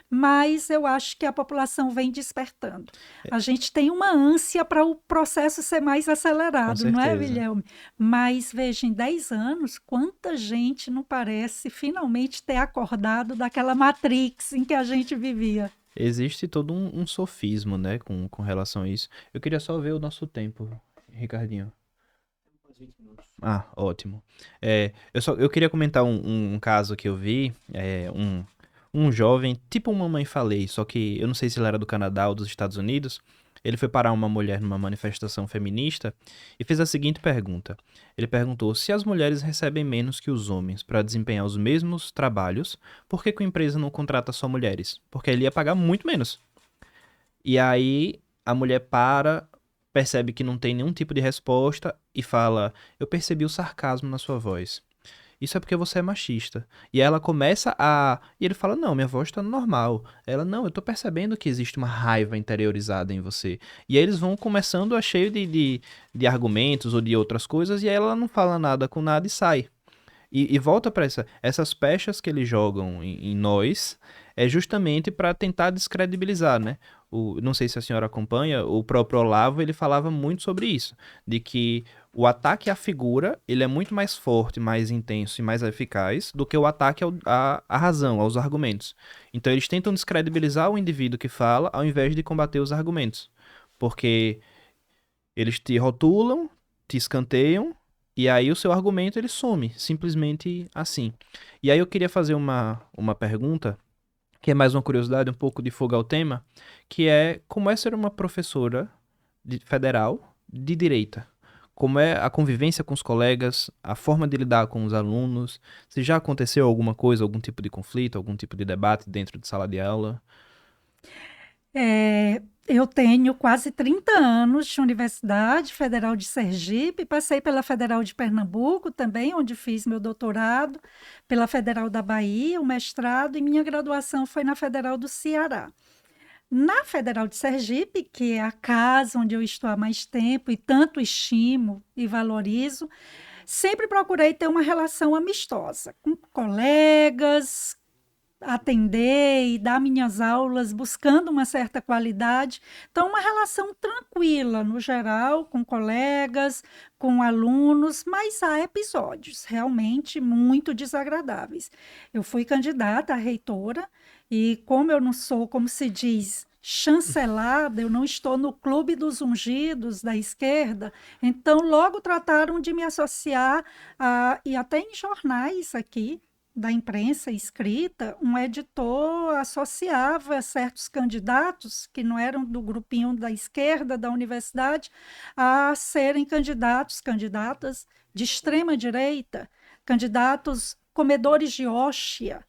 mas eu acho que a população vem despertando. A gente tem uma ânsia para o processo ser mais Com acelerado, não é, certeza. Wilhelm? Mas veja, em 10 anos, quanta gente não parece finalmente ter acordado daquela Matrix em que a gente vivia. Existe todo um sofismo, né, com relação a isso. Eu queria só ver o nosso tempo, Ricardinho. Ah, ótimo. Eu queria comentar um caso que eu vi, um jovem, tipo uma mãe falei, só que eu não sei se ele era do Canadá ou dos Estados Unidos. Ele foi parar uma mulher numa manifestação feminista e fez a seguinte pergunta. Ele perguntou se as mulheres recebem menos que os homens para desempenhar os mesmos trabalhos, por que que a empresa não contrata só mulheres? Porque ele ia pagar muito menos. E aí a mulher para, percebe que não tem nenhum tipo de resposta e fala: Eu percebi o sarcasmo na sua voz. Isso é porque você é machista. E ela começa a. E ele fala: Não, minha voz tá normal. Ela: Não, eu tô percebendo que existe uma raiva interiorizada em você. E aí eles vão começando a cheio de argumentos ou de outras coisas. E aí ela não fala nada com nada e sai. E volta para essas pechas que eles jogam em nós, é justamente para tentar descredibilizar, né? Não sei se a senhora acompanha, o próprio Olavo, ele falava muito sobre isso, de que o ataque à figura, ele é muito mais forte, mais intenso e mais eficaz do que o ataque à razão, aos argumentos. Então eles tentam descredibilizar o indivíduo que fala, ao invés de combater os argumentos. Porque eles te rotulam, te escanteiam, e aí o seu argumento ele some, simplesmente assim. E aí eu queria fazer uma pergunta, que é mais uma curiosidade, um pouco de fogo ao tema, que é como é ser uma professora federal de direita? Como é a convivência com os colegas, a forma de lidar com os alunos? Se já aconteceu alguma coisa, algum tipo de conflito, algum tipo de debate dentro de sala de aula? Eu tenho quase 30 anos de Universidade Federal de Sergipe, passei pela Federal de Pernambuco também, onde fiz meu doutorado, pela Federal da Bahia, o mestrado, e minha graduação foi na Federal do Ceará. Na Federal de Sergipe, que é a casa onde eu estou há mais tempo e tanto estimo e valorizo, sempre procurei ter uma relação amistosa com colegas, atender e dar minhas aulas buscando uma certa qualidade. Então, uma relação tranquila, no geral, com colegas, com alunos, mas há episódios realmente muito desagradáveis. Eu fui candidata a reitora e, como eu não sou, como se diz, chancelada, eu não estou no clube dos ungidos da esquerda, então logo trataram de me associar e até em jornais aqui da imprensa escrita, um editor associava certos candidatos que não eram do grupinho da esquerda da universidade a serem candidatas de extrema direita, candidatos comedores de hóstia,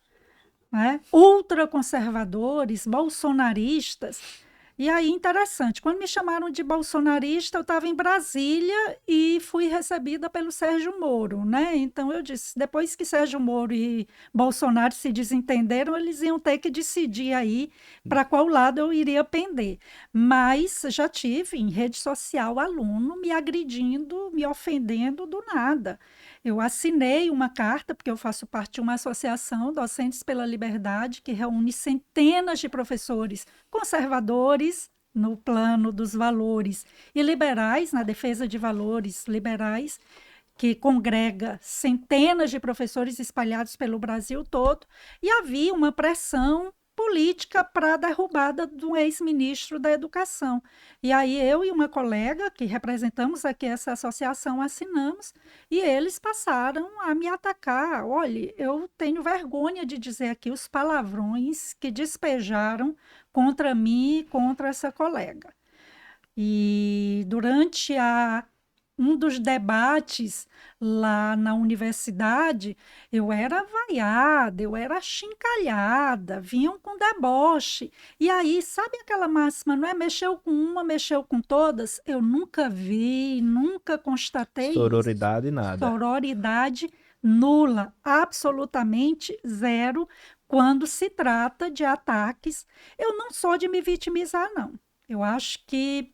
né? Ultraconservadores, bolsonaristas. E aí, interessante, quando me chamaram de bolsonarista, eu estava em Brasília e fui recebida pelo Sérgio Moro, né? Então eu disse, depois que Sérgio Moro e Bolsonaro se desentenderam, eles iam ter que decidir aí para qual lado eu iria pender. Mas já tive em rede social aluno me agredindo, me ofendendo do nada. Eu assinei uma carta, porque eu faço parte de uma associação, Docentes pela Liberdade, que reúne centenas de professores conservadores no plano dos valores e liberais, na defesa de valores liberais, que congrega centenas de professores espalhados pelo Brasil todo, e havia uma pressão política para a derrubada do ex-ministro da Educação. E aí eu e uma colega, que representamos aqui essa associação, assinamos, e eles passaram a me atacar. Olha, eu tenho vergonha de dizer aqui os palavrões que despejaram contra mim e contra essa colega. E durante um dos debates lá na universidade, eu era vaiada, eu era achincalhada, vinham com deboche. E aí, sabe aquela máxima, não é? Mexeu com uma, mexeu com todas? Eu nunca vi, nunca constatei isso. Sororidade, nada. Sororidade nula, absolutamente zero, quando se trata de ataques. Eu não sou de me vitimizar, não. Eu acho que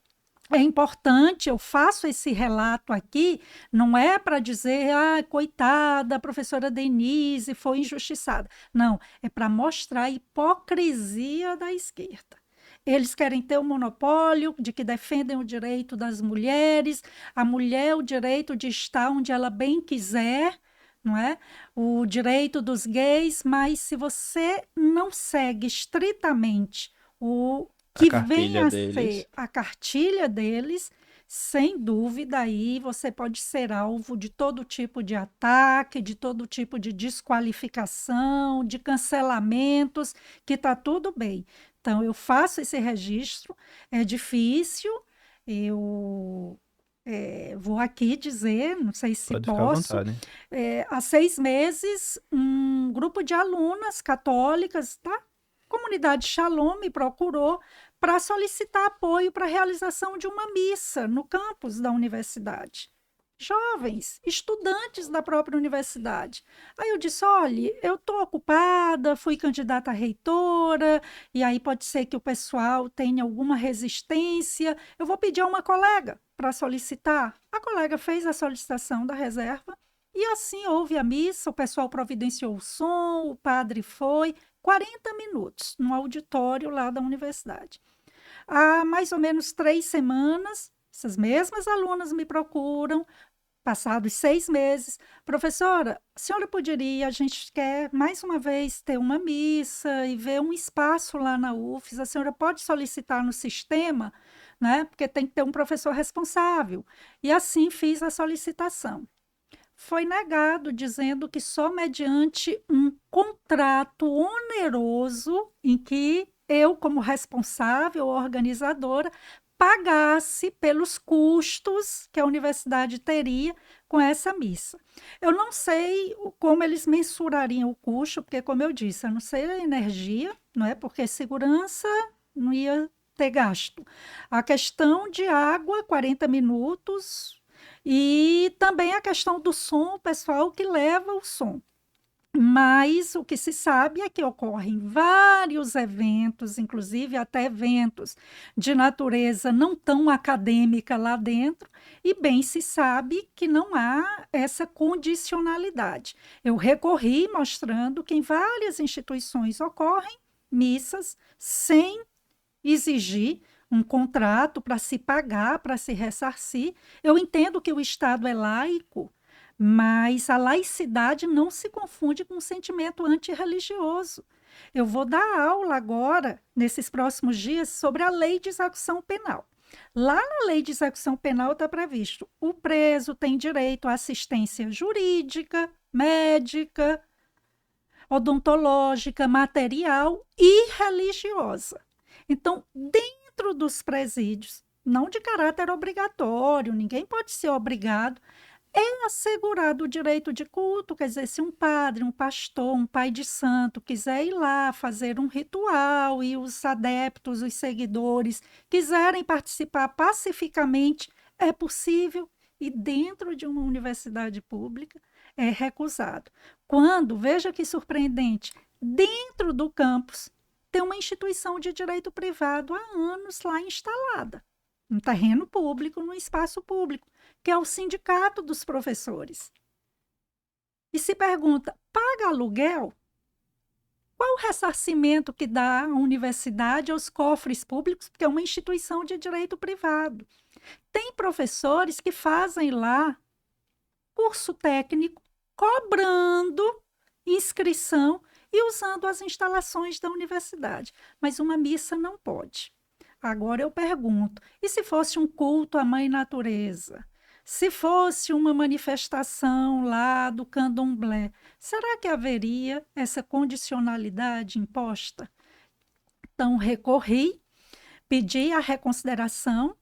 é importante, eu faço esse relato aqui, não é para dizer, ah, coitada, a professora Denise foi injustiçada. Não, é para mostrar a hipocrisia da esquerda. Eles querem ter o monopólio de que defendem o direito das mulheres, a mulher o direito de estar onde ela bem quiser, não é? O direito dos gays, mas se você não segue estritamente o A que vem cartilha a ser deles. a cartilha deles, sem dúvida, aí você pode ser alvo de todo tipo de ataque, de todo tipo de desqualificação, de cancelamentos, que está tudo bem. Então, eu faço esse registro, é difícil, eu vou aqui dizer, não sei se Pode ficar à posso, vontade. há 6 meses, um grupo de alunas católicas, tá? Comunidade Shalom me procurou para solicitar apoio para a realização de uma missa no campus da universidade. Jovens, estudantes da própria universidade. Aí eu disse: olha, eu estou ocupada, fui candidata a reitora, e aí pode ser que o pessoal tenha alguma resistência. Eu vou pedir a uma colega para solicitar. A colega fez a solicitação da reserva, e assim houve a missa, o pessoal providenciou o som, o padre foi, 40 minutos no auditório lá da universidade. Há mais ou menos 3 semanas, essas mesmas alunas me procuram, passados 6 meses, professora, a senhora poderia, a gente quer mais uma vez ter uma missa e ver um espaço lá na UFES, a senhora pode solicitar no sistema, né? Porque tem que ter um professor responsável. E assim fiz a solicitação. Foi negado, dizendo que só mediante um contrato oneroso em que eu, como responsável, organizadora, pagasse pelos custos que a universidade teria com essa missa. Eu não sei como eles mensurariam o custo, porque, como eu disse, eu não sei a energia, não é? Porque segurança não ia ter gasto. A questão de água, 40 minutos, e também a questão do som, o pessoal que leva o som. Mas o que se sabe é que ocorrem vários eventos, inclusive até eventos de natureza não tão acadêmica lá dentro, e bem se sabe que não há essa condicionalidade. Eu recorri mostrando que em várias instituições ocorrem missas sem exigir um contrato para se pagar, para se ressarcir. Eu entendo que o Estado é laico, mas a laicidade não se confunde com o sentimento antirreligioso. Eu vou dar aula agora, nesses próximos dias, sobre a lei de execução penal. Lá na lei de execução penal está previsto: o preso tem direito à assistência jurídica, médica, odontológica, material e religiosa. Então, dentro dos presídios, não de caráter obrigatório, ninguém pode ser obrigado, é assegurado o direito de culto. Quer dizer, se um padre, um pastor, um pai de santo quiser ir lá fazer um ritual e os adeptos, os seguidores quiserem participar pacificamente, é possível, e dentro de uma universidade pública é recusado. Quando, veja que surpreendente, dentro do campus tem uma instituição de direito privado há anos lá instalada, um terreno público, num espaço público, que é o Sindicato dos Professores. e se pergunta: paga aluguel? Qual o ressarcimento que dá a universidade aos cofres públicos, porque é uma instituição de direito privado? Tem professores que fazem lá curso técnico, cobrando inscrição e usando as instalações da universidade. Mas uma missa não pode. Agora eu pergunto: e se fosse um culto à Mãe Natureza? Se fosse uma manifestação lá do candomblé, será que haveria essa condicionalidade imposta? Então, recorri, pedi a reconsideração,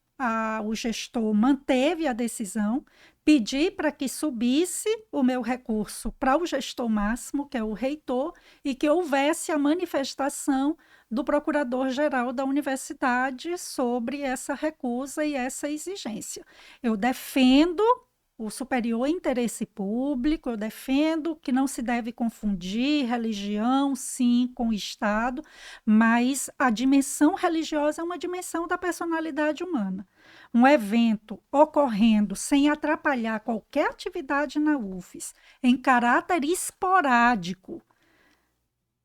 o gestor manteve a decisão, pedi para que subisse o meu recurso para o gestor máximo, que é o reitor, e que houvesse a manifestação do procurador-geral da universidade sobre essa recusa e essa exigência. Eu defendo o superior interesse público, eu defendo que não se deve confundir religião, sim, com Estado, mas a dimensão religiosa é uma dimensão da personalidade humana. Um evento ocorrendo sem atrapalhar qualquer atividade na UFES, em caráter esporádico,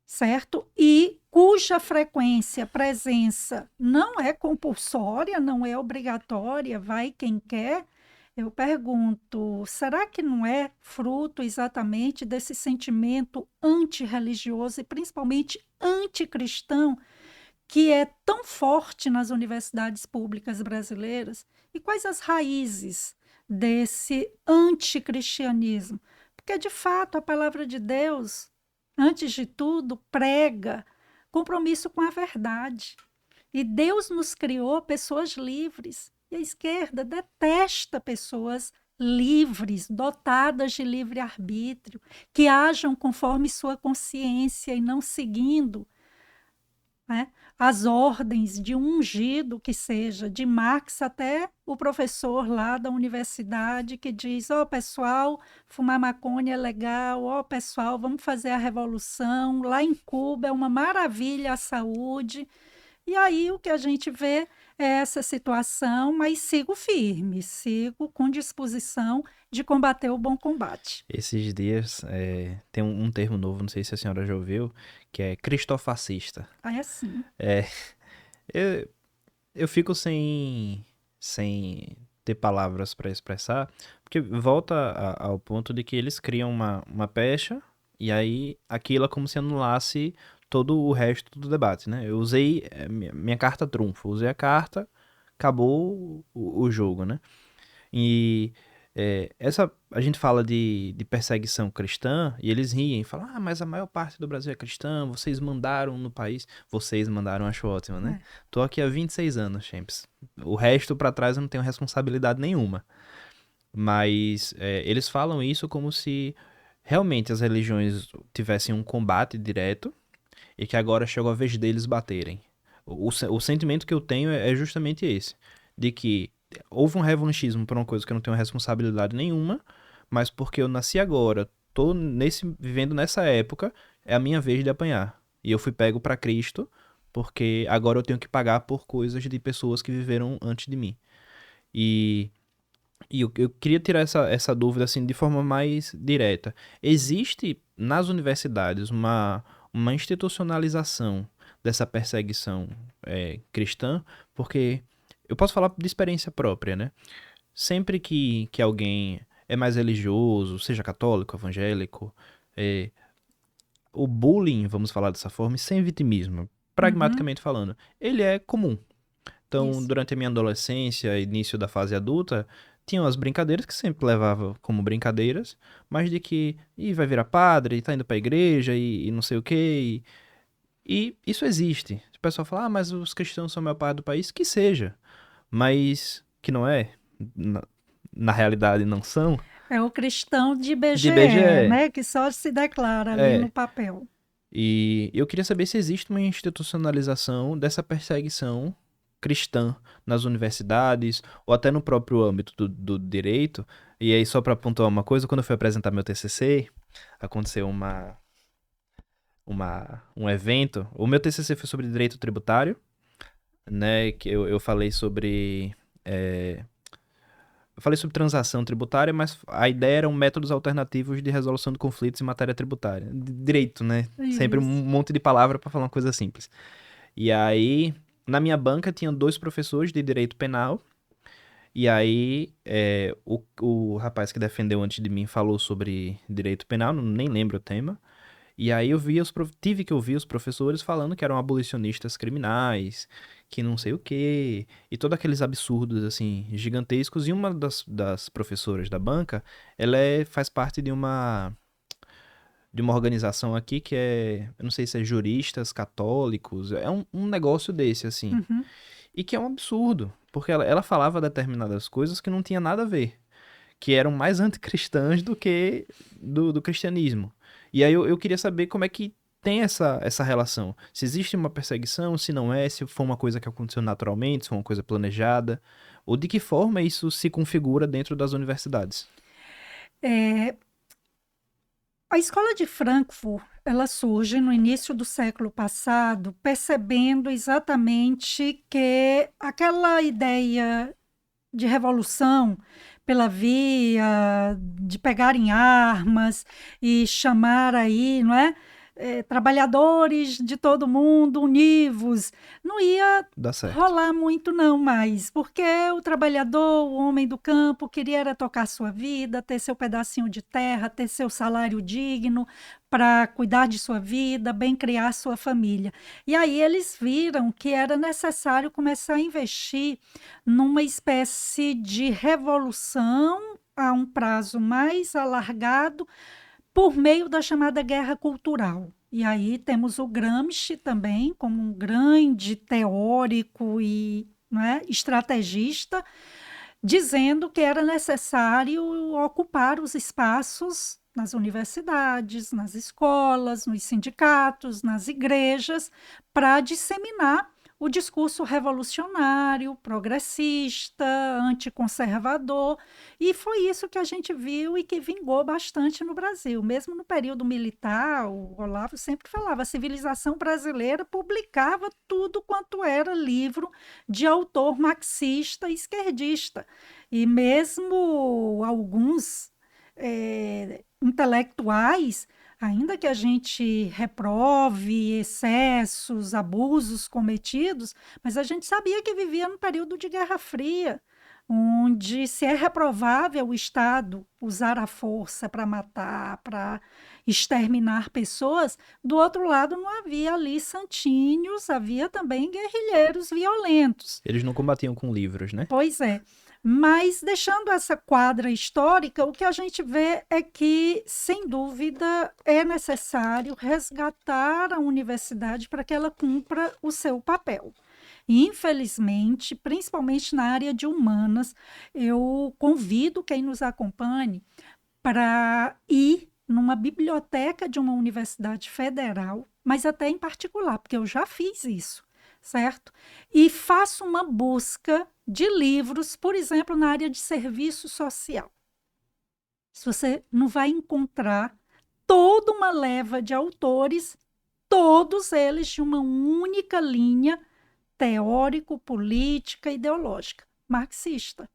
certo? E cuja frequência, presença não é compulsória, não é obrigatória, vai quem quer. Eu pergunto, será que não é fruto exatamente desse sentimento antirreligioso e principalmente anticristão que é tão forte nas universidades públicas brasileiras? E quais as raízes desse anticristianismo? Porque, de fato, a palavra de Deus, antes de tudo, prega compromisso com a verdade. E Deus nos criou pessoas livres. E a esquerda detesta pessoas livres, dotadas de livre-arbítrio, que ajam conforme sua consciência e não seguindo, né, as ordens de um ungido que seja, de Marx até o professor lá da universidade que diz: ó, pessoal, fumar maconha é legal, ó, pessoal, vamos fazer a revolução, lá em Cuba é uma maravilha a saúde. E aí o que a gente vê é essa situação, mas sigo firme, sigo com disposição de combater o bom combate. Esses dias tem um termo novo, não sei se a senhora já ouviu, que é cristofascista. Aí assim, É, eu, eu fico sem ter palavras para expressar, porque volta ao ponto de que eles criam uma pecha e aí aquilo é como se anulasse todo o resto do debate, né? Eu usei minha carta trunfo, usei a carta, acabou o jogo, né? E a gente fala de perseguição cristã e eles riem, falam: ah, mas a maior parte do Brasil é cristã, vocês mandaram no país. Vocês mandaram, acho ótimo, né? é, Tô aqui há 26 anos, Champs. O resto pra trás eu não tenho responsabilidade nenhuma. Mas eles falam isso como se realmente as religiões tivessem um combate direto e que agora chegou a vez deles baterem. O sentimento que eu tenho é justamente esse, de que houve um revanchismo por uma coisa que eu não tenho responsabilidade nenhuma, mas porque eu nasci agora, tô vivendo nessa época, é a minha vez de apanhar. E eu fui pego pra Cristo, porque agora eu tenho que pagar por coisas de pessoas que viveram antes de mim. E, eu queria tirar essa dúvida assim de forma mais direta. Existe nas universidades uma institucionalização dessa perseguição cristã? Porque eu posso falar de experiência própria, né? Sempre que alguém é mais religioso, seja católico, evangélico, é, o bullying, vamos falar dessa forma, e sem vitimismo, uhum, pragmaticamente falando, ele é comum. Então, isso. durante a minha adolescência, início da fase adulta, tinham as brincadeiras que sempre levava como brincadeiras, mas de que vai virar padre, tá indo pra igreja e não sei o quê. E isso existe. O pessoal fala: ah, mas os cristãos são a maior parte do país, que seja. Mas que não é. Na, na realidade não são. É o cristão de De IBGE, BGE. né, que só se declara ali no É. papel. E eu queria saber se existe uma institucionalização dessa perseguição cristã nas universidades ou até no próprio âmbito do direito. E aí, só para pontuar uma coisa, quando eu fui apresentar meu TCC, aconteceu um evento. O meu TCC foi sobre direito tributário, né? Que eu falei sobre. eu falei sobre transação tributária, mas a ideia eram métodos alternativos de resolução de conflitos em matéria tributária. Direito, né? Sempre um Isso. monte de palavra para falar uma coisa simples. E aí, na minha banca, tinha 2 professores de direito penal. E aí, o rapaz que defendeu antes de mim falou sobre direito penal, nem lembro o tema. E aí tive que ouvir os professores falando que eram abolicionistas criminais, que não sei o quê, e todos aqueles absurdos, assim, gigantescos. E uma das professoras da banca, faz parte de uma organização aqui que eu não sei se é juristas católicos, é um negócio desse, assim. Uhum. E que é um absurdo, porque ela falava determinadas coisas que não tinha nada a ver, que eram mais anticristãs do que do cristianismo. E aí eu queria saber como é que tem essa relação. Se existe uma perseguição, se não é, se foi uma coisa que aconteceu naturalmente, se foi uma coisa planejada, ou de que forma isso se configura dentro das universidades. É, a escola de Frankfurt, ela surge no início do século passado, percebendo exatamente que aquela ideia de revolução pela via de pegar em armas e chamar aí, não é? Trabalhadores de todo mundo, univos, não ia Dá certo. rolar muito não mais, porque o trabalhador, o homem do campo, queria era tocar sua vida, ter seu pedacinho de terra, ter seu salário digno para cuidar de sua vida, bem criar sua família. E aí eles viram que era necessário começar a investir numa espécie de revolução a um prazo mais alargado por meio da chamada guerra cultural. E aí temos o Gramsci também como um grande teórico e, não é, estrategista, dizendo que era necessário ocupar os espaços nas universidades, nas escolas, nos sindicatos, nas igrejas, para disseminar o discurso revolucionário, progressista, anticonservador, e foi isso que a gente viu e que vingou bastante no Brasil. Mesmo no período militar, o Olavo sempre falava, a civilização brasileira publicava tudo quanto era livro de autor marxista e esquerdista. E mesmo alguns intelectuais, ainda que a gente reprove excessos, abusos cometidos, mas a gente sabia que vivia num período de Guerra Fria, onde se é reprovável o Estado usar a força para matar, para exterminar pessoas, do outro lado não havia ali santinhos, havia também guerrilheiros violentos. Eles não combatiam com livros, né? Pois é. Mas, deixando essa quadra histórica, o que a gente vê é que, sem dúvida, é necessário resgatar a universidade para que ela cumpra o seu papel. E, infelizmente, principalmente na área de humanas, eu convido quem nos acompanhe para ir numa biblioteca de uma universidade federal, mas até em particular, porque eu já fiz isso, certo? E faço uma busca de livros, por exemplo, na área de serviço social. Se você não vai encontrar toda uma leva de autores, todos eles de uma única linha teórico-política, ideológica, marxista.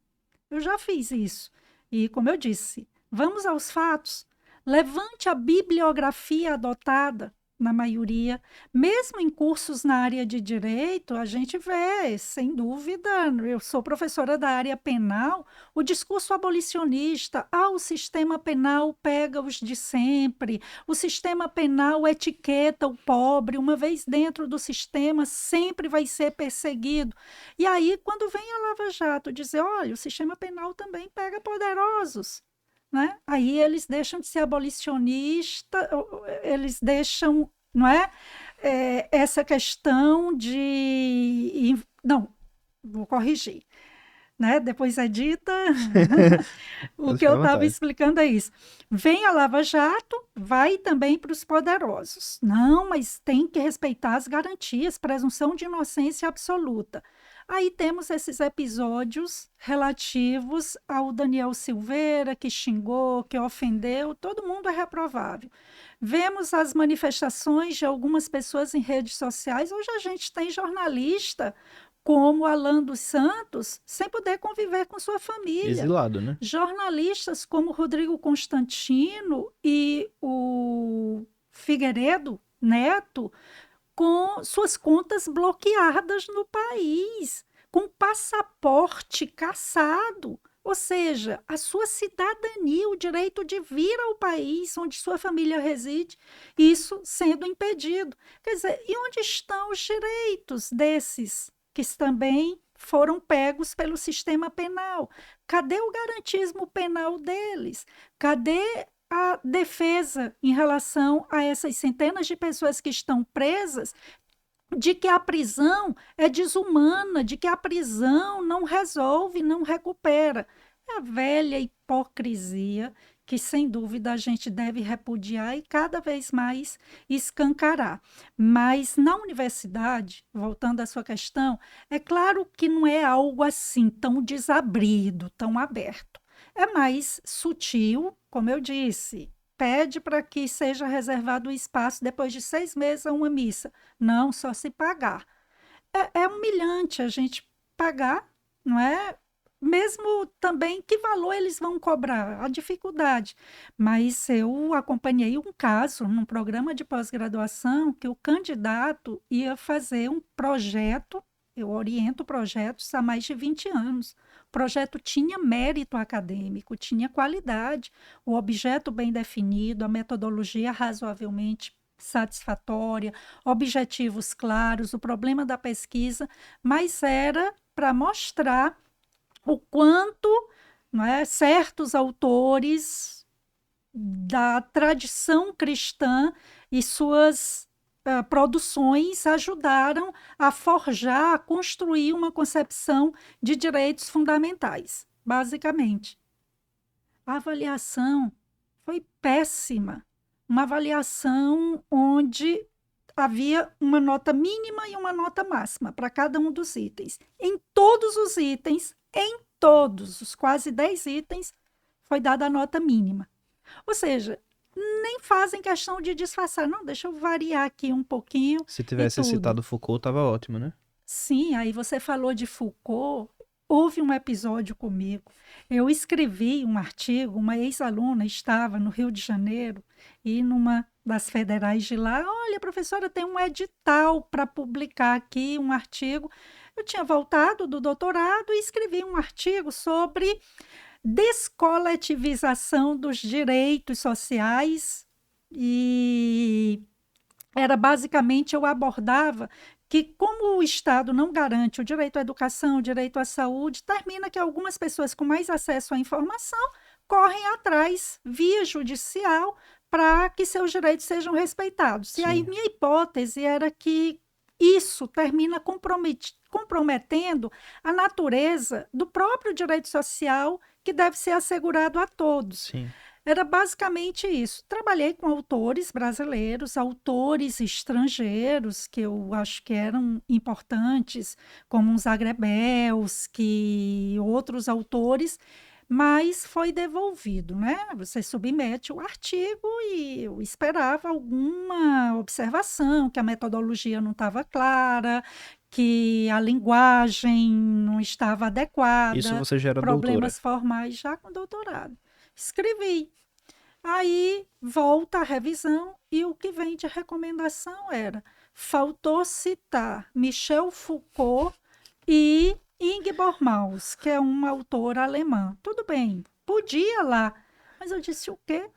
Eu já fiz isso. E, como eu disse, vamos aos fatos. Levante a bibliografia adotada, na maioria, mesmo em cursos na área de direito, a gente vê, sem dúvida, eu sou professora da área penal, o discurso abolicionista, o sistema penal pega os de sempre, o sistema penal etiqueta o pobre, uma vez dentro do sistema, sempre vai ser perseguido. E aí, quando vem a Lava Jato dizer, olha, o sistema penal também pega poderosos, né? Aí eles deixam de ser abolicionista, eles deixam, não é? Essa questão de. Não, vou corrigir. Né? Depois é dita. O Pode que ficar eu à estava vontade. explicando é isso. Vem a Lava Jato, vai também para os poderosos. Não, mas tem que respeitar as garantias, presunção de inocência absoluta. Aí temos esses episódios relativos ao Daniel Silveira, que xingou, que ofendeu, todo mundo é reprovável. Vemos as manifestações de algumas pessoas em redes sociais. Hoje a gente tem jornalista como Alan dos Santos, sem poder conviver com sua família. Exilado, né? Jornalistas como Rodrigo Constantino e o Figueiredo Neto, com suas contas bloqueadas no país, com passaporte cassado. Ou seja, a sua cidadania, o direito de vir ao país onde sua família reside, isso sendo impedido. Quer dizer, e onde estão os direitos desses que também foram pegos pelo sistema penal? Cadê o garantismo penal deles? Cadê a defesa em relação a essas centenas de pessoas que estão presas, de que a prisão é desumana, de que a prisão não resolve, não recupera? É a velha hipocrisia que, sem dúvida, a gente deve repudiar e cada vez mais escancarar. Mas na universidade, voltando à sua questão, é claro que não é algo assim tão desabrido, tão aberto. É mais sutil, como eu disse, pede para que seja reservado o espaço depois de 6 meses a uma missa. Não, só se pagar. É humilhante a gente pagar, não é? Mesmo também, que valor eles vão cobrar? A dificuldade. Mas eu acompanhei um caso num programa de pós-graduação que o candidato ia fazer um projeto, eu oriento projetos há mais de 20 anos. O projeto tinha mérito acadêmico, tinha qualidade, o objeto bem definido, a metodologia razoavelmente satisfatória, objetivos claros, o problema da pesquisa, mas era para mostrar o quanto, não é, certos autores da tradição cristã e suas produções ajudaram a forjar, a construir uma concepção de direitos fundamentais, basicamente. A avaliação foi péssima, uma avaliação onde havia uma nota mínima e uma nota máxima para cada um dos itens. Em todos os itens, em todos os quase 10 itens, foi dada a nota mínima. Ou seja, nem fazem questão de disfarçar. Não, deixa eu variar aqui um pouquinho Se e tivesse tudo. citado Foucault, tava ótimo, né? Sim, aí você falou de Foucault. Houve um episódio comigo. Eu escrevi um artigo, uma ex-aluna estava no Rio de Janeiro e numa das federais de lá, olha, professora, tem um edital para publicar aqui um artigo. Eu tinha voltado do doutorado e escrevi um artigo sobre descoletivização dos direitos sociais e era basicamente, eu abordava que, como o Estado não garante o direito à educação, o direito à saúde, termina que algumas pessoas com mais acesso à informação correm atrás, via judicial, para que seus direitos sejam respeitados. E aí, Sim. minha hipótese era que isso termina comprometendo a natureza do próprio direito social, que deve ser assegurado a todos. Sim. Era basicamente isso. Trabalhei com autores brasileiros, autores estrangeiros, que eu acho que eram importantes, como os Zagrebelsky, outros autores, mas foi devolvido, né? Você submete o artigo e eu esperava alguma observação, que a metodologia não estava clara, que a linguagem não estava Isso adequada, você já era doutora. problemas formais já com doutorado. Escrevi. Aí volta a revisão e o que vem de recomendação era: faltou citar Michel Foucault e Ingeborg Maus, que é uma autora alemã. Tudo bem, podia lá, mas eu disse o quê?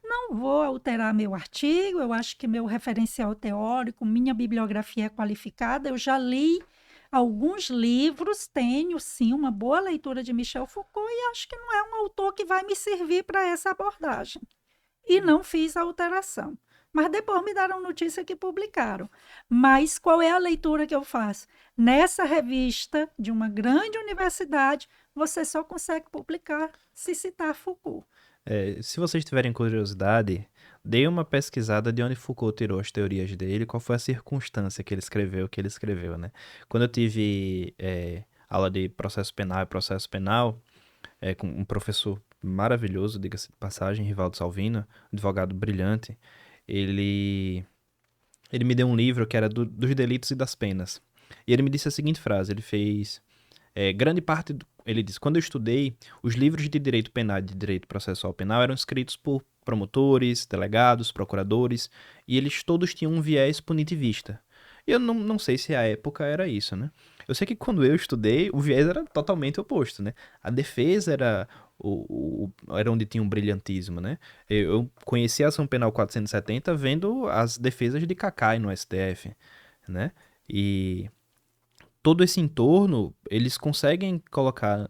Não vou alterar meu artigo, eu acho que meu referencial teórico, minha bibliografia é qualificada, eu já li alguns livros, tenho sim uma boa leitura de Michel Foucault e acho que não é um autor que vai me servir para essa abordagem. E não fiz a alteração. Mas depois me deram notícia que publicaram. Mas qual é a leitura que eu faço? Nessa revista de uma grande universidade, você só consegue publicar se citar Foucault. Se vocês tiverem curiosidade, dê uma pesquisada de onde Foucault tirou as teorias dele, qual foi a circunstância que ele escreveu o que ele escreveu, né? Quando eu tive aula de processo penal e processo penal, com um professor maravilhoso, diga-se de passagem, Rivaldo Salvino, um advogado brilhante, ele me deu um livro que era dos delitos e das penas. E ele me disse a seguinte frase, ele fez... grande parte, ele disse, quando eu estudei, os livros de direito penal e de direito processual penal eram escritos por promotores, delegados, procuradores, e eles todos tinham um viés punitivista. E eu não sei se a época era isso, né? Eu sei que quando eu estudei, o viés era totalmente oposto, né? A defesa era, era onde tinha um brilhantismo, né? Eu conheci a ação penal 470 vendo as defesas de Cacai no STF, né? E todo esse entorno, eles conseguem colocar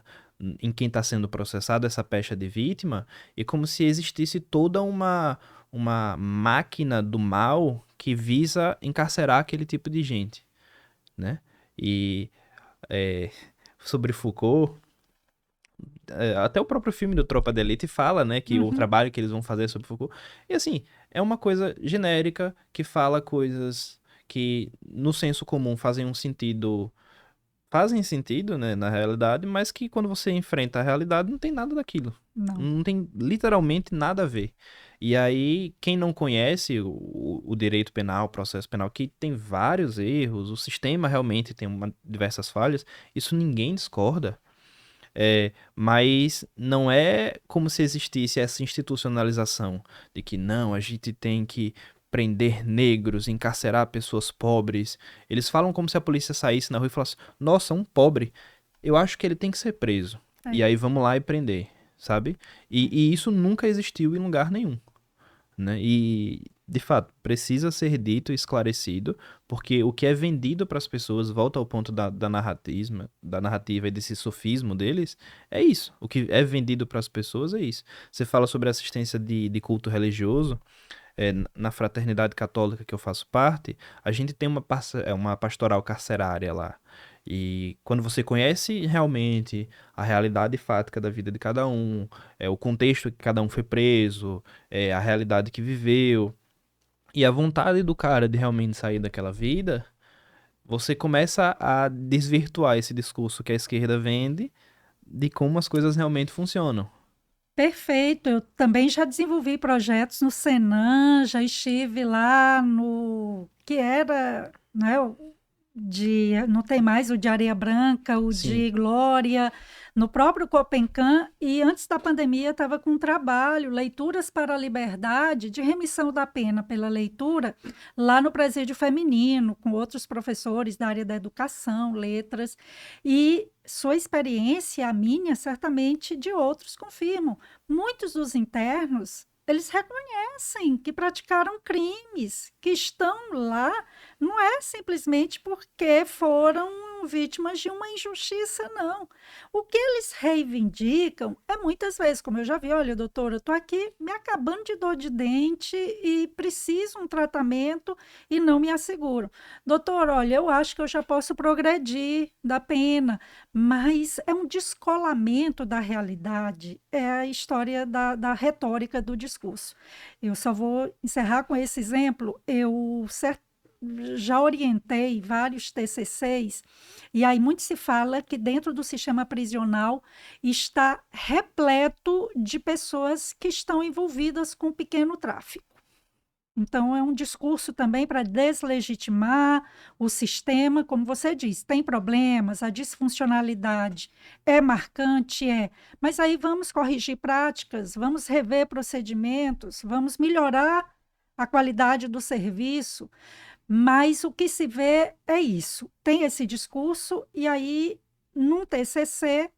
em quem está sendo processado essa pecha de vítima e como se existisse toda uma máquina do mal que visa encarcerar aquele tipo de gente, né? E é, sobre Foucault, até o próprio filme do Tropa de Elite fala, né, que o Uhum. trabalho que eles vão fazer sobre Foucault, e assim, é uma coisa genérica que fala coisas que no senso comum fazem sentido, né, na realidade, mas que quando você enfrenta a realidade não tem nada daquilo. Não. Não tem literalmente nada a ver. E aí, quem não conhece o direito penal, o processo penal, que tem vários erros, o sistema realmente tem diversas falhas, isso ninguém discorda. Mas não é como se existisse essa institucionalização de que não, a gente tem que prender negros, encarcerar pessoas pobres. Eles falam como se a polícia saísse na rua e falasse: Nossa, um pobre, eu acho que ele tem que ser preso. E É. aí vamos lá e prender, sabe? E isso nunca existiu em lugar nenhum, né? E, de fato, precisa ser dito e esclarecido, porque o que é vendido para as pessoas, volta ao ponto da narrativa e desse sofismo deles, é isso. O que é vendido para as pessoas é isso. Você fala sobre assistência de culto religioso, na fraternidade católica que eu faço parte, a gente tem uma pastoral carcerária lá. E quando você conhece realmente a realidade fática da vida de cada um, o contexto que cada um foi preso, a realidade que viveu, e a vontade do cara de realmente sair daquela vida, você começa a desvirtuar esse discurso que a esquerda vende de como as coisas realmente funcionam. Perfeito. Eu também já desenvolvi projetos no Senan, já estive lá no que era, né, não tem mais o de Areia Branca, o Sim. de Glória, no próprio Copencan, e antes da pandemia estava com um trabalho, Leituras para a Liberdade, de remissão da pena pela leitura, lá no Presídio Feminino, com outros professores da área da educação, letras, e sua experiência, a minha, certamente de outros confirmam. Muitos dos internos, eles reconhecem que praticaram crimes, que estão lá, não é simplesmente porque foram vítimas de uma injustiça, não. O que eles reivindicam é muitas vezes, como eu já vi, olha, doutora, eu estou aqui me acabando de dor de dente e preciso um tratamento e não me asseguram. Doutor, olha, eu acho que eu já posso progredir da pena, mas é um descolamento da realidade, é a história da retórica do discurso. Eu só vou encerrar com esse exemplo. Já orientei vários TCCs, e aí muito se fala que dentro do sistema prisional está repleto de pessoas que estão envolvidas com pequeno tráfico. Então, é um discurso também para deslegitimar o sistema, como você diz, tem problemas, a disfuncionalidade é marcante, mas aí vamos corrigir práticas, vamos rever procedimentos, vamos melhorar a qualidade do serviço, mas o que se vê é isso, tem esse discurso, e aí, num TCC,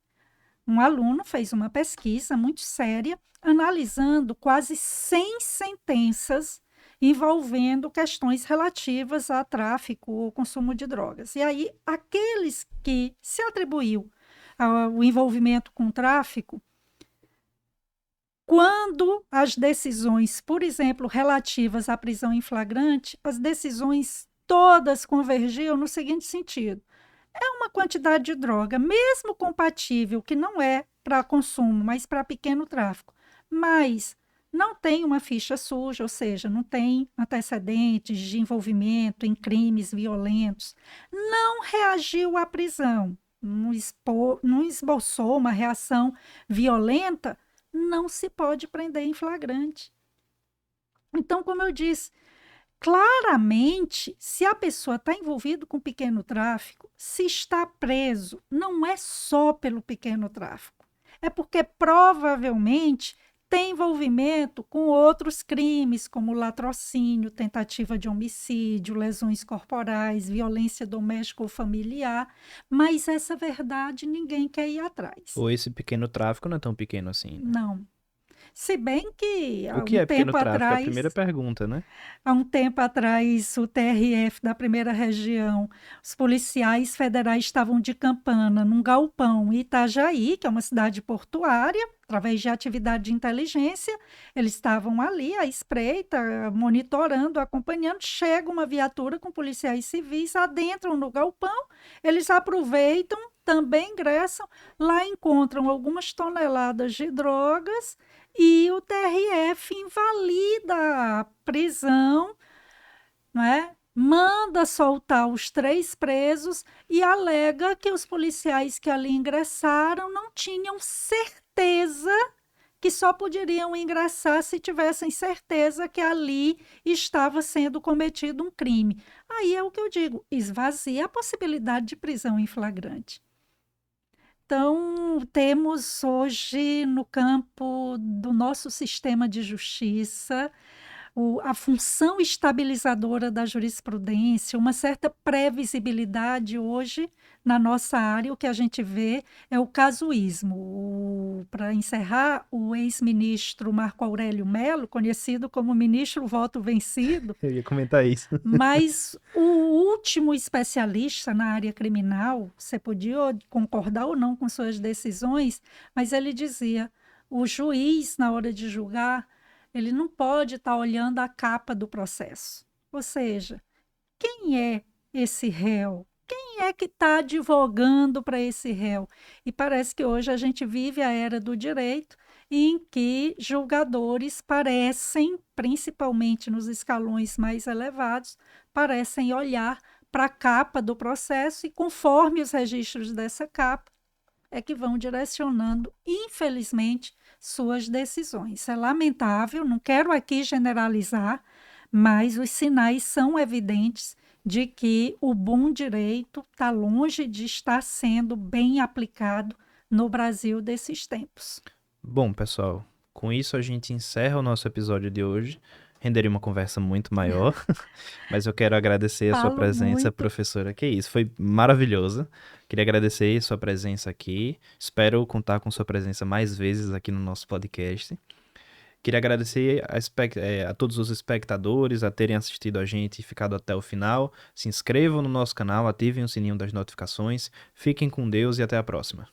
um aluno fez uma pesquisa muito séria, analisando quase 100 sentenças envolvendo questões relativas a tráfico ou consumo de drogas. E aí, aqueles que se atribuiu ao envolvimento com tráfico, quando as decisões, por exemplo, relativas à prisão em flagrante, as decisões todas convergiam no seguinte sentido: é uma quantidade de droga, mesmo compatível, que não é para consumo, mas para pequeno tráfico, mas não tem uma ficha suja, ou seja, não tem antecedentes de envolvimento em crimes violentos, não reagiu à prisão, não esboçou uma reação violenta, não se pode prender em flagrante. Então, como eu disse, Claramente, se a pessoa está envolvida com pequeno tráfico, se está preso, não é só pelo pequeno tráfico, é porque provavelmente tem envolvimento com outros crimes, como latrocínio, tentativa de homicídio, lesões corporais, violência doméstica ou familiar, mas essa verdade ninguém quer ir atrás. Ou esse pequeno tráfico não é tão pequeno assim, né? Não. Se bem que O que é pequeno tráfico? É a primeira pergunta, né? há um tempo atrás, o TRF da primeira região, os policiais federais estavam de campana num galpão em Itajaí, que é uma cidade portuária, através de atividade de inteligência, eles estavam ali à espreita, monitorando, acompanhando. Chega uma viatura com policiais civis, adentram no galpão, eles aproveitam, também ingressam, lá encontram algumas toneladas de drogas e o TRF invalida a prisão, né? Manda soltar os 3 presos e alega que os policiais que ali ingressaram não tinham certeza, que só poderiam ingressar se tivessem certeza que ali estava sendo cometido um crime. Aí é o que eu digo, esvazia a possibilidade de prisão em flagrante. Então, temos hoje no campo do nosso sistema de justiça a função estabilizadora da jurisprudência, uma certa previsibilidade hoje na nossa área. O que a gente vê é o casuísmo. Para encerrar, o ex-ministro Marco Aurélio Mello, conhecido como ministro voto vencido, Eu ia comentar isso. mas o último especialista na área criminal, você podia concordar ou não com suas decisões, mas ele dizia: o juiz, na hora de julgar, ele não pode estar olhando a capa do processo. Ou seja, quem é esse réu? Quem é que está advogando para esse réu? E parece que hoje a gente vive a era do direito em que julgadores parecem, principalmente nos escalões mais elevados, parecem olhar para a capa do processo e, conforme os registros dessa capa, é que vão direcionando, infelizmente, suas decisões. É lamentável, não quero aqui generalizar, mas os sinais são evidentes de que o bom direito está longe de estar sendo bem aplicado no Brasil desses tempos. Bom, pessoal, com isso a gente encerra o nosso episódio de hoje. Renderia uma conversa muito maior, mas eu quero agradecer a sua Falo presença, muito. professora. Que isso, foi maravilhoso. Queria agradecer a sua presença aqui. Espero contar com sua presença mais vezes aqui no nosso podcast. Queria agradecer a todos os espectadores a terem assistido a gente e ficado até o final. Se inscrevam no nosso canal, ativem o sininho das notificações. Fiquem com Deus e até a próxima.